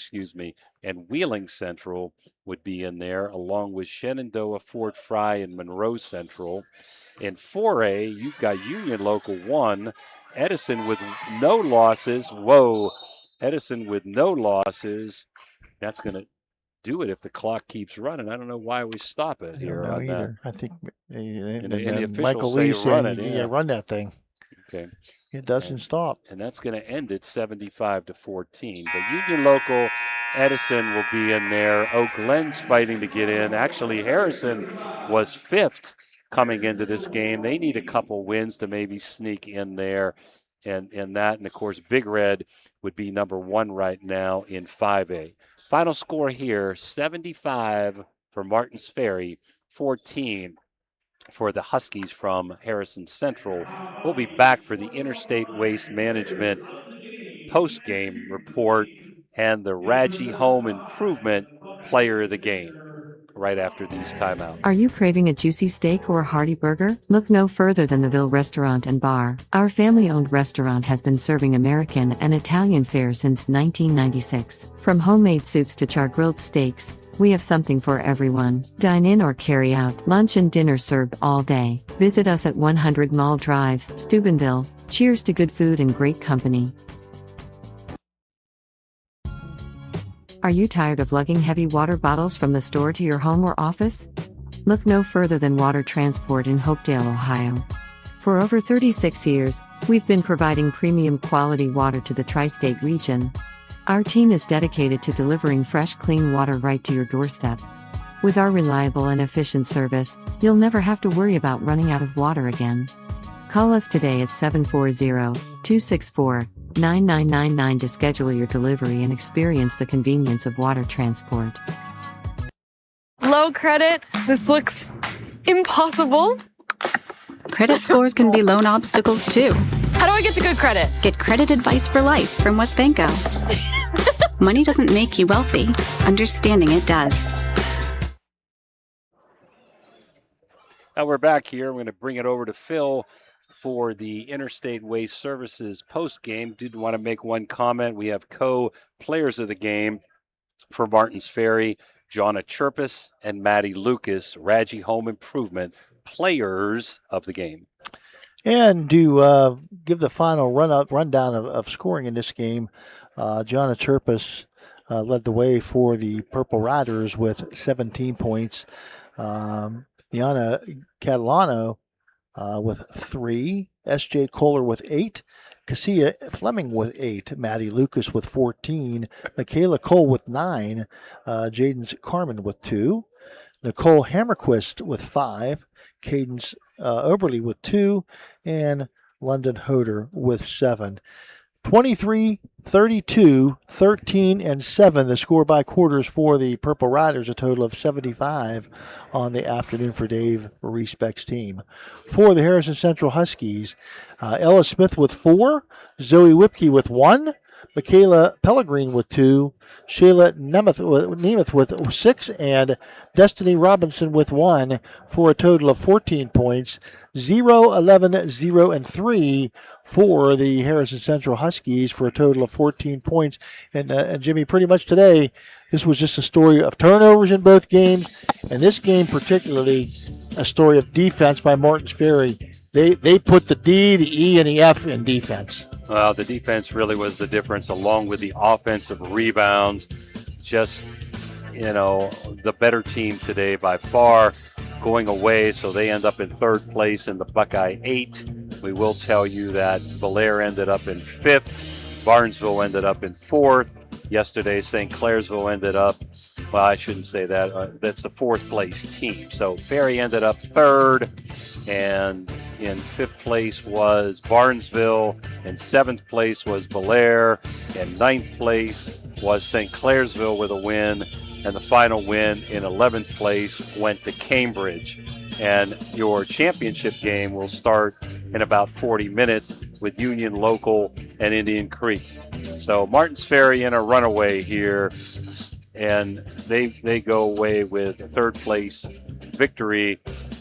and Wheeling Central would be in there, along with Shenandoah, Fort Fry, and Monroe Central. In 4A, you've got Union Local 1, Edison with no losses. Whoa. Edison with no losses. That's going to do it if the clock keeps running. I don't know why we stop it here. I don't know either. That. I think And the Michael Lee say run saying, it. run that thing. Okay. It doesn't stop. And that's going to end it 75-14. But Union Local, Edison will be in there. Oak Glen's fighting to get in. Actually, Harrison was 5th coming into this game. They need a couple wins to maybe sneak in there. And that, and of course, Big Red would be number 1 right now in 5A. Final score here, 75 for Martins Ferry, 14 for the Huskies from Harrison Central. We'll be back for the Interstate Waste Management post-game report and the Radji Home Improvement Player of the Game right after these timeouts. Are you craving a juicy steak or a hearty burger? Look no further than the Ville Restaurant and Bar. Our family-owned restaurant has been serving American and Italian fare since 1996. From homemade soups to char-grilled steaks, we have something for everyone. Dine in or carry out. Lunch and dinner served all day. Visit us at 100 Mall Drive, Steubenville. Cheers to good food and great company. Are you tired of lugging heavy water bottles from the store to your home or office? Look no further than Water Transport in Hopedale, Ohio. For over 36 years, we've been providing premium quality water to the tri-state region. Our team is dedicated to delivering fresh, clean water right to your doorstep. With our reliable and efficient service, you'll never have to worry about running out of water again. Call us today at 740-264-9999 to schedule your delivery and experience the convenience of water transport. Low credit? This looks impossible. Credit scores can be loan obstacles too. How do I get to good credit? Get credit advice for life from WestBanco. Money doesn't make you wealthy. Understanding it does. Now we're back here. I'm going to bring it over to Phil for the Interstate Waste Services post-game. Did want to make one comment. We have co-players of the game for Martins Ferry, Jonna Chirpus and Maddie Lucas, Radji Home Improvement players of the game. And to give the final rundown of scoring in this game, Jonna Chirpus led the way for the Purple Riders with 17 points. Yana Catalano with 3, S.J. Kohler with 8, Cassia Fleming with 8, Maddie Lucas with 14, Michaela Cole with 9, Jaden's Carmen with 2, Nicole Hammerquist with 5, Cadence Oberly with 2, and London Hoder with 7. 23, 32, 13, and 7, the score by quarters for the Purple Riders, a total of 75 on the afternoon for Dave Respek's team. For the Harrison Central Huskies, Ella Smith with 4, Zoe Whipke with 1, Michaela Pellegrine with 2, Shayla Nemeth with 6, and Destiny Robinson with 1 for a total of 14 points. 0, 11, 0, and 3 for the Harrison Central Huskies for a total of 14 points. And Jimmy, pretty much today, this was just a story of turnovers in both games, and this game particularly a story of defense by Martins Ferry. They put the D, the E, and the F in defense. Well, the defense really was the difference, along with the offensive rebounds. Just, the better team today by far, going away, so they end up in 3rd place in the Buckeye 8. We will tell you that Belair ended up in 5th. Barnesville ended up in 4th. Yesterday, St. Clairsville ended up, well, I shouldn't say that. That's the 4th place team. So Ferry ended up 3rd, and in 5th place was Barnesville, and 7th place was Belair, and 9th place was St. Clairsville with a win, and the final win in 11th place went to Cambridge. And your championship game will start in about 40 minutes with Union Local and Indian Creek. So Martins Ferry in a runaway here, and they go away with a 3rd place victory.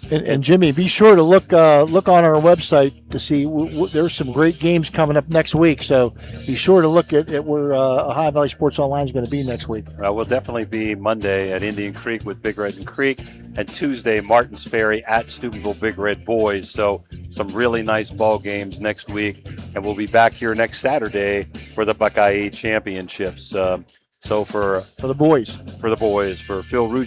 And Jimmy, be sure to look on our website to see there's some great games coming up next week. So be sure to look at where Ohio Valley Sports Online is going to be next week. We'll definitely be Monday at Indian Creek with Big Red and Creek, and Tuesday Martins Ferry at Steubenville Big Red Boys. So some really nice ball games next week, and we'll be back here next Saturday for the Buckeye Championships. So for the boys, for Phil Ruge